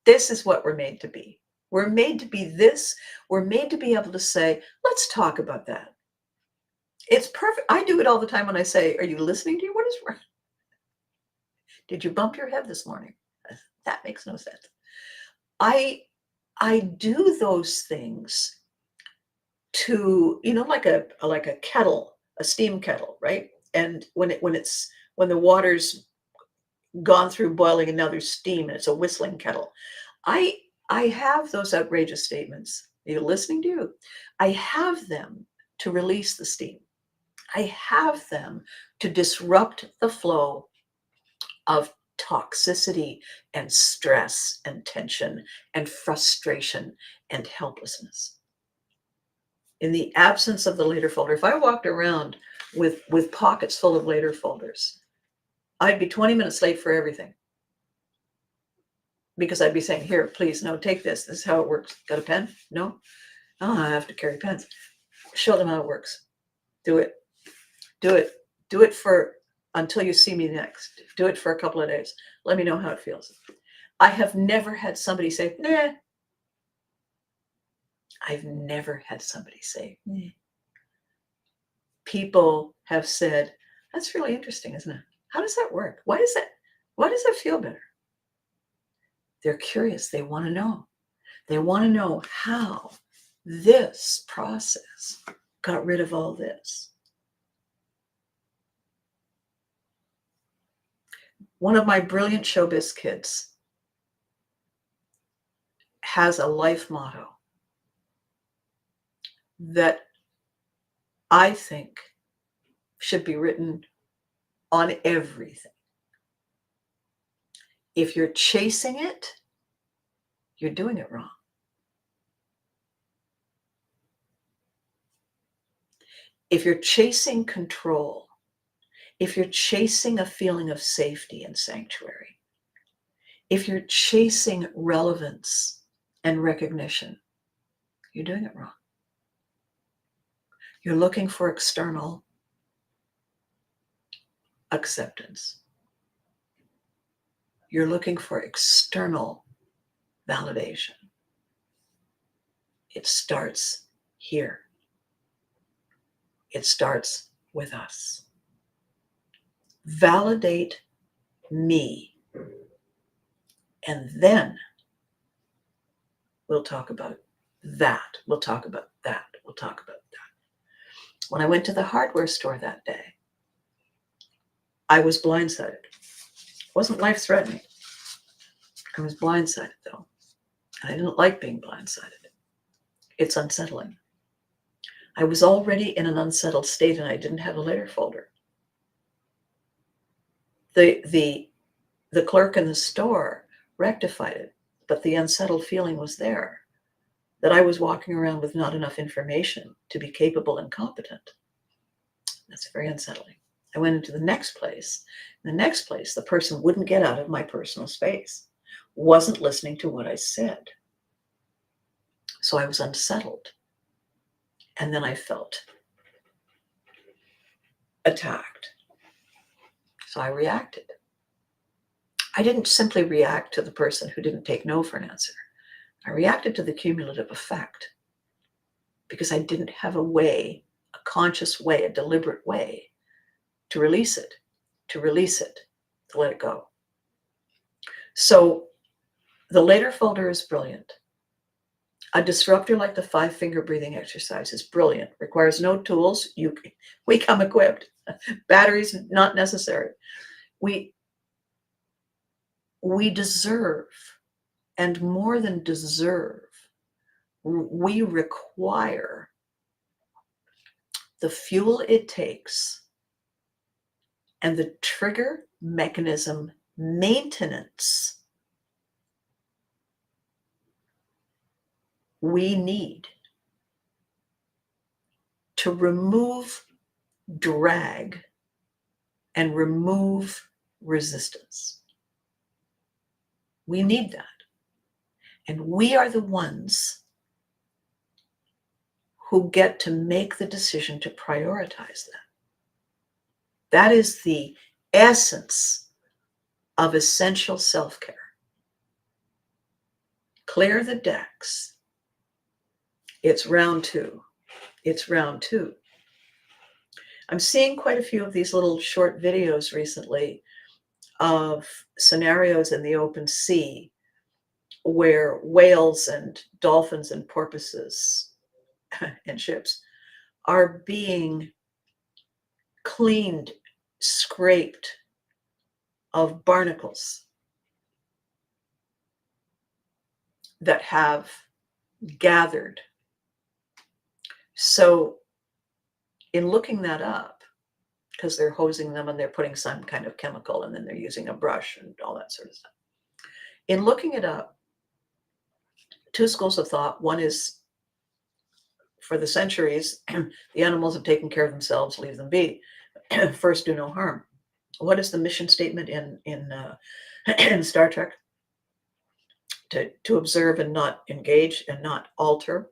This is what we're made to be. We're made to be this. We're made to be able to say, let's talk about that. It's perfect. I do it all the time when I say, are you listening to you? What is wrong? Did you bump your head this morning? That makes no sense. I do those things to, like a kettle, a steam kettle, right? And when the water's gone through boiling and now there's steam and it's a whistling kettle. I have those outrageous statements. Are you listening to you? I have them to release the steam. I have them to disrupt the flow of toxicity and stress and tension and frustration and helplessness. In the absence of the later folder, if I walked around with pockets full of later folders, I'd be 20 minutes late for everything. Because I'd be saying, here, please, no, take this. This is how it works. Got a pen? No? Oh, I have to carry pens. Show them how it works. Do it. Do it. Do it until you see me next. Do it for a couple of days. Let me know how it feels. I have never had somebody say, nah. I've never had somebody say, nah. People have said, that's really interesting, isn't it? How does that work? Why does that feel better? They're curious. They want to know. They want to know how this process got rid of all this. One of my brilliant showbiz kids has a life motto that I think should be written on everything. If you're chasing it, you're doing it wrong. If you're chasing control, if you're chasing a feeling of safety and sanctuary, If you're chasing relevance and recognition, you're doing it wrong. You're looking for external acceptance. You're looking for external validation. It starts here. It starts with us. Validate me. And then we'll talk about that. We'll talk about that. We'll talk about that. When I went to the hardware store that day, I was blindsided. It wasn't life-threatening. I was blindsided, though. And I didn't like being blindsided. It's unsettling. I was already in an unsettled state, and I didn't have a later folder. The clerk in the store rectified it, but the unsettled feeling was there, that I was walking around with not enough information to be capable and competent. That's very unsettling. I went into the next place. In the next place, the person wouldn't get out of my personal space, wasn't listening to what I said. So I was unsettled. And then I felt attacked. So I reacted. I didn't simply react to the person who didn't take no for an answer. I reacted to the cumulative effect because I didn't have a way, a conscious way, a deliberate way to release it, to let it go. So the later folder is brilliant. A disruptor like the 5-finger breathing exercise is brilliant. Requires no tools. We come equipped. Batteries not necessary. We deserve, and more than deserve, we require the fuel it takes and the trigger mechanism maintenance we need to remove drag and remove resistance. We need that. And we are the ones who get to make the decision to prioritize that. That is the essence of essential self-care. Clear the decks. It's round two. It's round two. I'm seeing quite a few of these little short videos recently of scenarios in the open sea where whales and dolphins and porpoises and ships are being cleaned, scraped of barnacles that have gathered. So in looking that up, because they're hosing them and they're putting some kind of chemical and then they're using a brush and all that sort of stuff. In looking it up, two schools of thought. One is, for the centuries, the animals have taken care of themselves, leave them be. First, do no harm. What is the mission statement in Star Trek? To observe and not engage and not alter.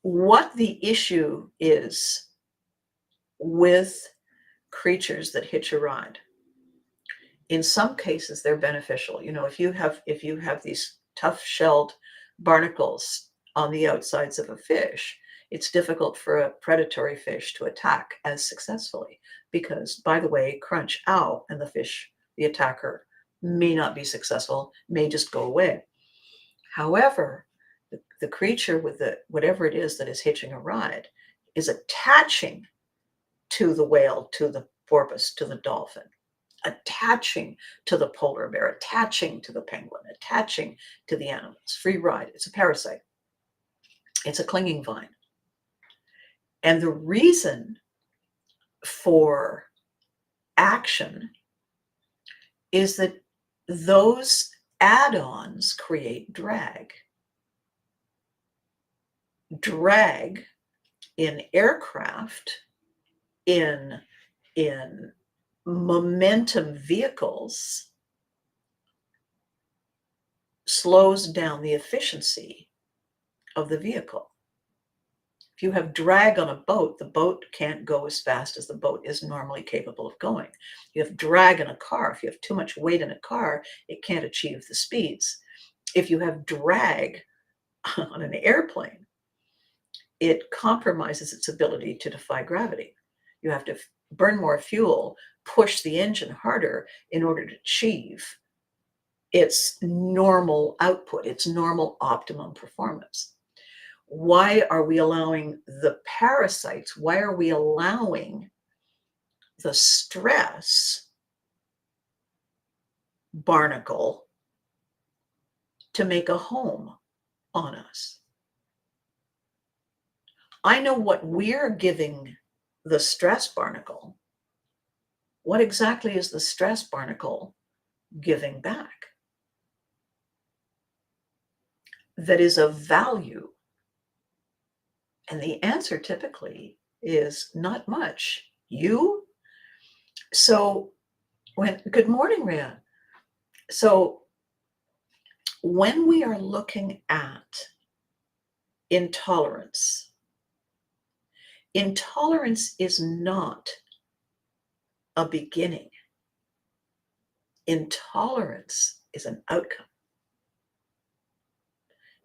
What the issue is with creatures that hitch a ride, in some cases they're beneficial. You know, if you have these tough-shelled barnacles on the outsides of a fish, it's difficult for a predatory fish to attack as successfully because, by the way, crunch, ow, and the fish, the attacker, may not be successful, may just go away. However, the creature with the whatever it is that is hitching a ride is attaching to the whale, to the porpoise, to the dolphin, attaching to the polar bear, attaching to the penguin, attaching to the animals. Free ride. It's a parasite. It's a clinging vine. And the reason for action is that those add-ons create drag. Drag in aircraft, in momentum vehicles slows down the efficiency of the vehicle. If you have drag on a boat, the boat can't go as fast as the boat is normally capable of going. You have drag in a car. If you have too much weight in a car, it can't achieve the speeds. If you have drag on an airplane, it compromises its ability to defy gravity. You have to burn more fuel, push the engine harder in order to achieve its normal output, its normal optimum performance. Why are we allowing the parasites? Why are we allowing the stress barnacle to make a home on us? I know what we're giving the stress barnacle. What exactly is the stress barnacle giving back that is of value? And the answer typically is not much. You? So good morning, Rhea. So when we are looking at intolerance, intolerance is not a beginning. Intolerance is an outcome.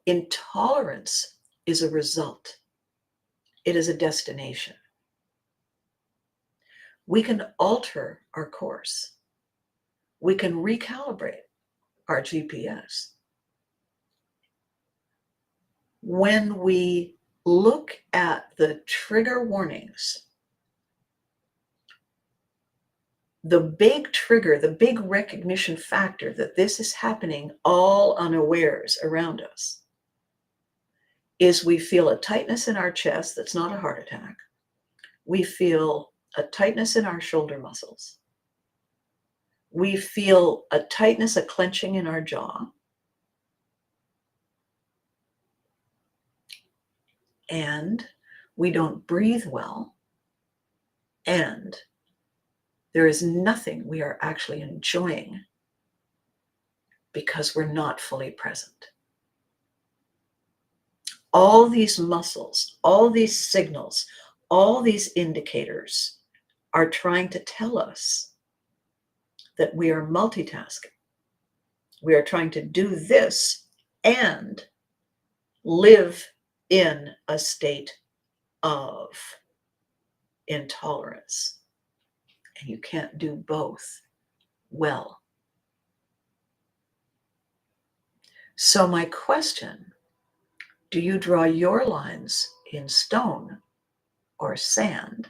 Intolerance is a result. It is a destination. We can alter our course. We can recalibrate our GPS. When we look at the trigger warnings, the big trigger, the big recognition factor that this is happening all unawares around us is we feel a tightness in our chest that's not a heart attack. We feel a tightness in our shoulder muscles. We feel a tightness, a clenching in our jaw. And we don't breathe well. And there is nothing we are actually enjoying because we're not fully present. All these muscles, all these signals, all these indicators are trying to tell us that we are multitasking. We are trying to do this and live in a state of intolerance. And you can't do both well. So my question, do you draw your lines in stone or sand?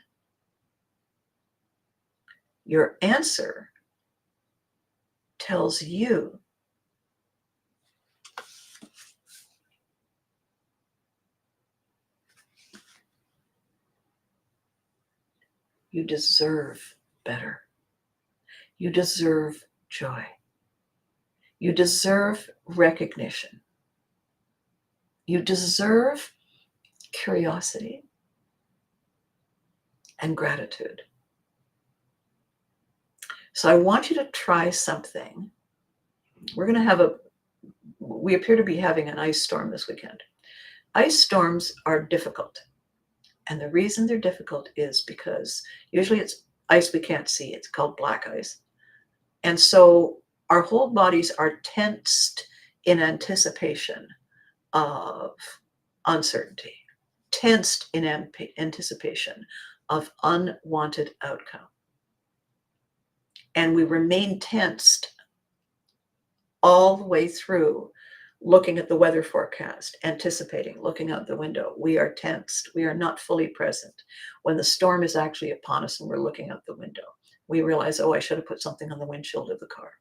Your answer tells you you deserve better. You deserve joy. You deserve recognition. You deserve curiosity and gratitude. So I want you to try something. We appear to be having an ice storm this weekend. Ice storms are difficult. And the reason they're difficult is because usually it's ice we can't see. It's called black ice. And so our whole bodies are tensed in anticipation of uncertainty, tensed in anticipation of unwanted outcome. And we remain tensed all the way through looking at the weather forecast, anticipating, looking out the window. We are tensed. We are not fully present. When the storm is actually upon us and we're looking out the window, we realize, oh, I should have put something on the windshield of the car.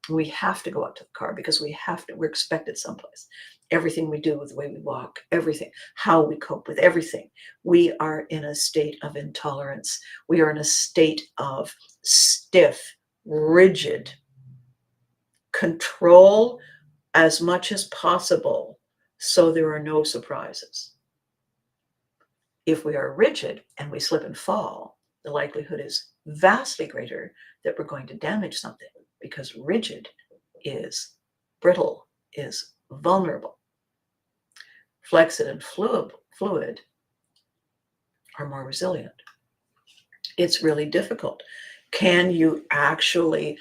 We have to go out to the car because we're expected someplace. Everything we do, the way we walk, everything, how we cope with everything. We are in a state of intolerance. We are in a state of stiff, rigid control as much as possible so there are no surprises. If we are rigid and we slip and fall, the likelihood is vastly greater that we're going to damage something, because rigid is brittle, is vulnerable. Flexed and fluid are more resilient. It's really difficult. Can you actually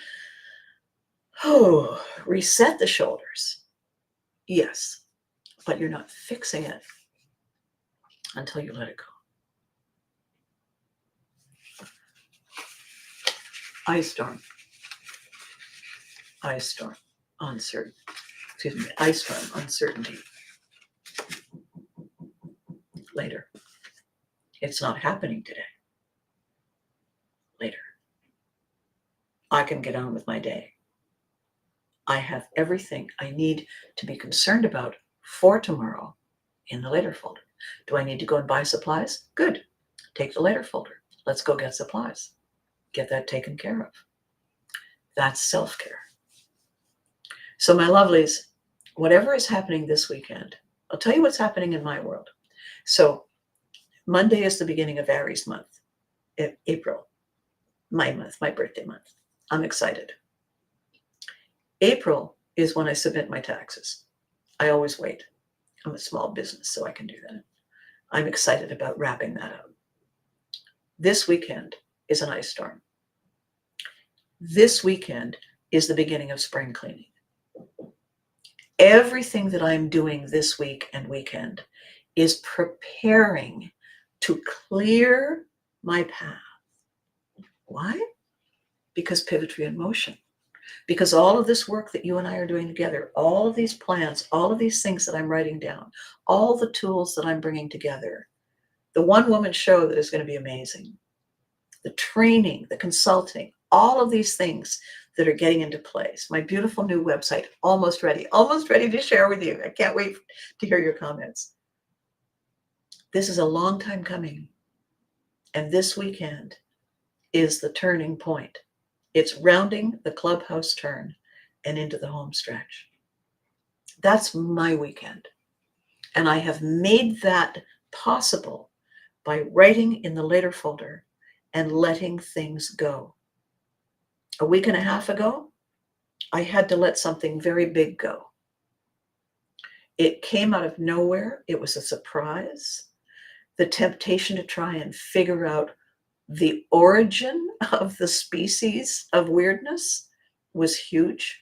reset the shoulders? Yes, but you're not fixing it until you let it go. Ice storm, uncertain. Ice storm, uncertainty. Later. It's not happening today. Later. I can get on with my day. I have everything I need to be concerned about for tomorrow in the later folder. Do I need to go and buy supplies? Good. Take the later folder. Let's go get supplies. Get that taken care of. That's self-care. So my lovelies, whatever is happening this weekend, I'll tell you what's happening in my world. So Monday is the beginning of Aries month, April, my month, my birthday month. I'm excited. April is when I submit my taxes. I always wait. I'm a small business, so I can do that. I'm excited about wrapping that up. This weekend is an ice storm. This weekend is the beginning of spring cleaning. Everything that I'm doing this week and weekend is preparing to clear my path. Why? Because Pivotry in motion. Because all of this work that you and I are doing together, all of these plans, all of these things that I'm writing down, all the tools that I'm bringing together, the one-woman show that is going to be amazing, the training, the consulting, all of these things that are getting into place. My beautiful new website, almost ready to share with you. I can't wait to hear your comments. This is a long time coming. And this weekend is the turning point. It's rounding the clubhouse turn and into the home stretch. That's my weekend. And I have made that possible by writing in the later folder and letting things go. A week and a half ago, I had to let something very big go. It came out of nowhere. It was a surprise. The temptation to try and figure out the origin of the species of weirdness was huge.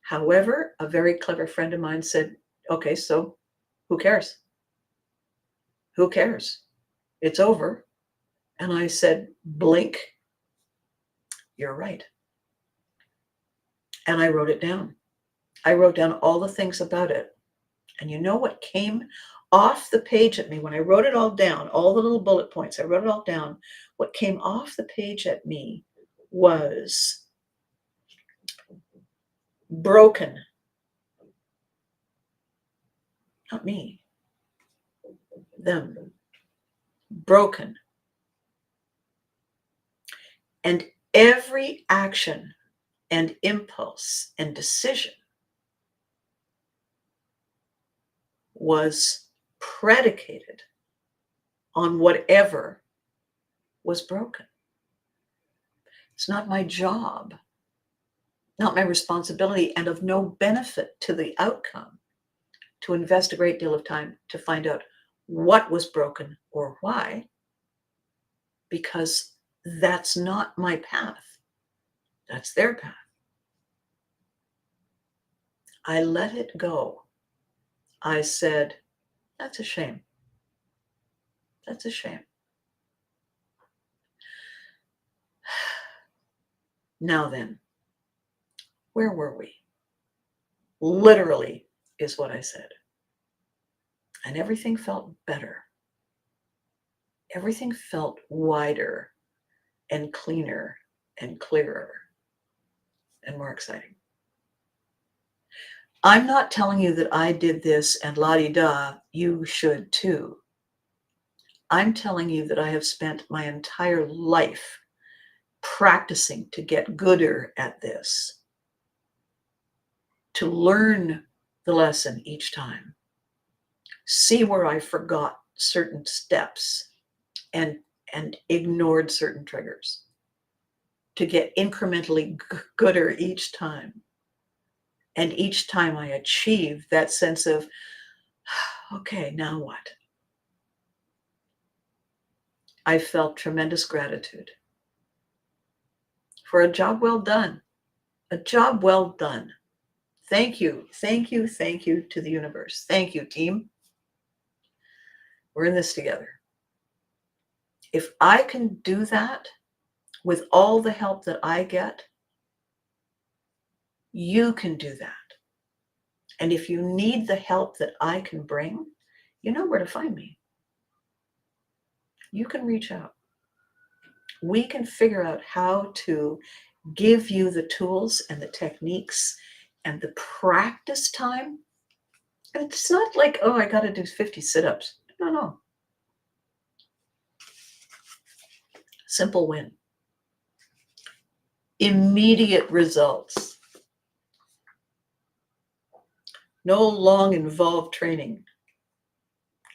However, a very clever friend of mine said, okay, so who cares? Who cares? It's over. And I said, blink. You're right. And I wrote it down. I wrote down all the things about it. And you know what came off the page at me when I wrote it all down, all the little bullet points, I wrote it all down. What came off the page at me was broken. Not me. Them. Broken. And every action and impulse and decision was predicated on whatever was broken. It's not my job, not my responsibility, and of no benefit to the outcome to invest a great deal of time to find out what was broken or why, because that's not my path. That's their path. I let it go. I said, that's a shame. That's a shame. Now then, where were we? Literally is what I said. And everything felt better. Everything felt wider and cleaner and clearer and more exciting. I'm not telling you that I did this and la-di-da, you should too. I'm telling you that I have spent my entire life practicing to get gooder at this, to learn the lesson each time, see where I forgot certain steps, and and ignored certain triggers to get incrementally gooder each time. And each time I achieved that sense of, okay, now what? I felt tremendous gratitude for a job well done, a job well done. Thank you, thank you, thank you to the universe. Thank you, team. We're in this together. If I can do that with all the help that I get, you can do that. And if you need the help that I can bring, you know where to find me. You can reach out. We can figure out how to give you the tools and the techniques and the practice time. And it's not like, oh, I got to do 50 sit-ups. No. Simple win. Immediate results. No long involved training.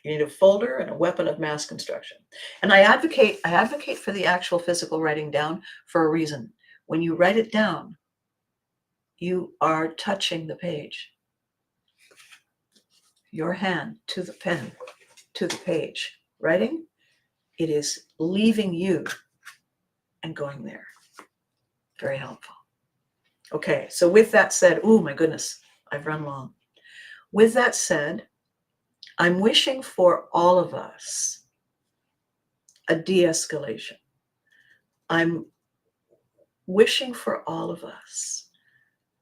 You need a folder and a weapon of mass construction. And I advocate for the actual physical writing down for a reason. When you write it down, you are touching the page. Your hand to the pen, to the page. Writing, it is leaving you and going there. Very helpful. Okay, so with that said, oh my goodness, I've run long. With that said, I'm wishing for all of us a de-escalation. I'm wishing for all of us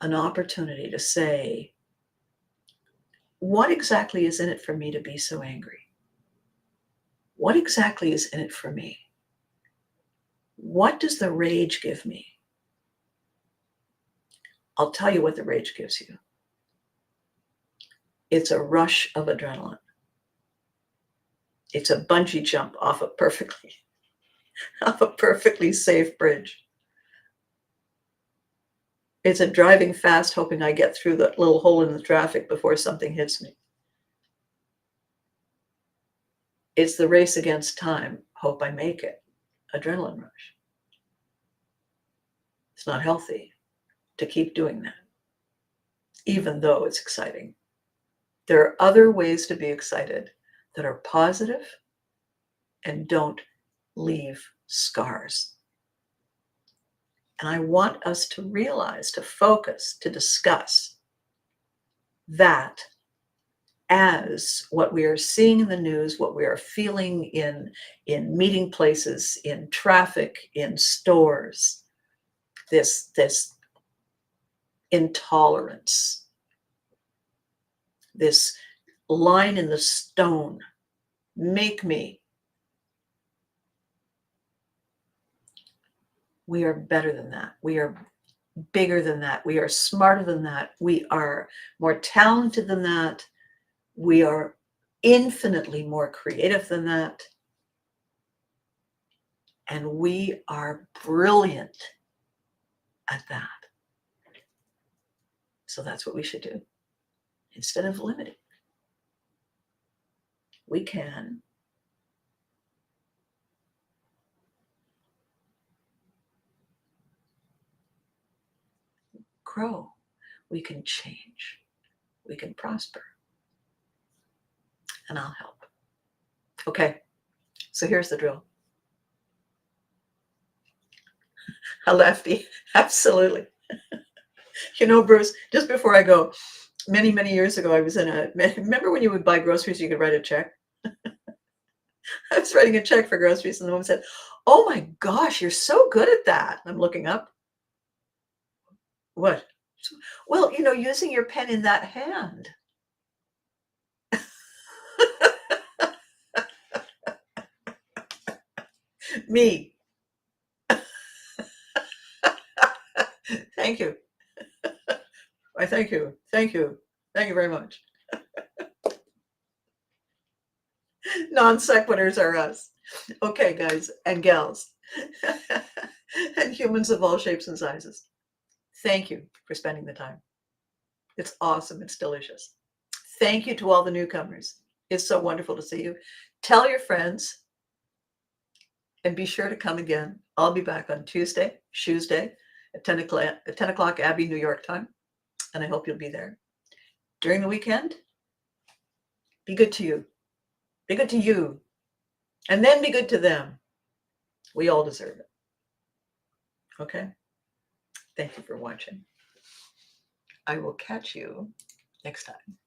an opportunity to say, what exactly is in it for me to be so angry? What exactly is in it for me? What does the rage give me? I'll tell you what the rage gives you. It's a rush of adrenaline. It's a bungee jump off a perfectly safe bridge. It's a driving fast, hoping I get through that little hole in the traffic before something hits me. It's the race against time, hope I make it. Adrenaline rush. It's not healthy to keep doing that, even though it's exciting. There are other ways to be excited that are positive and don't leave scars. And I want us to realize, to focus, to discuss that as what we are seeing in the news, what we are feeling in meeting places, in traffic, in stores, this intolerance, this line in the stone, make me. We are better than that. We are bigger than that. We are smarter than that. We are more talented than that. We are infinitely more creative than that. And we are brilliant at that. So that's what we should do. Instead of limiting, we can grow. We can change. We can prosper. And I'll help. Okay, so here's the drill. A lefty, absolutely. You know, Bruce, just before I go, many, many years ago, I was remember when you would buy groceries, you could write a check? I was writing a check for groceries, and the woman said, oh my gosh, you're so good at that. I'm looking up. What? Well, using your pen in that hand. Me. Thank you. I thank you. Thank you. Thank you very much. Non sequiturs are us. Okay, guys and gals, and humans of all shapes and sizes. Thank you for spending the time. It's awesome. It's delicious. Thank you to all the newcomers. It's so wonderful to see you. Tell your friends. And be sure to come again. I'll be back on Tuesday, at 10 o'clock Abbey, New York time. And I hope you'll be there. During the weekend, be good to you. Be good to you. And then be good to them. We all deserve it. Okay? Thank you for watching. I will catch you next time.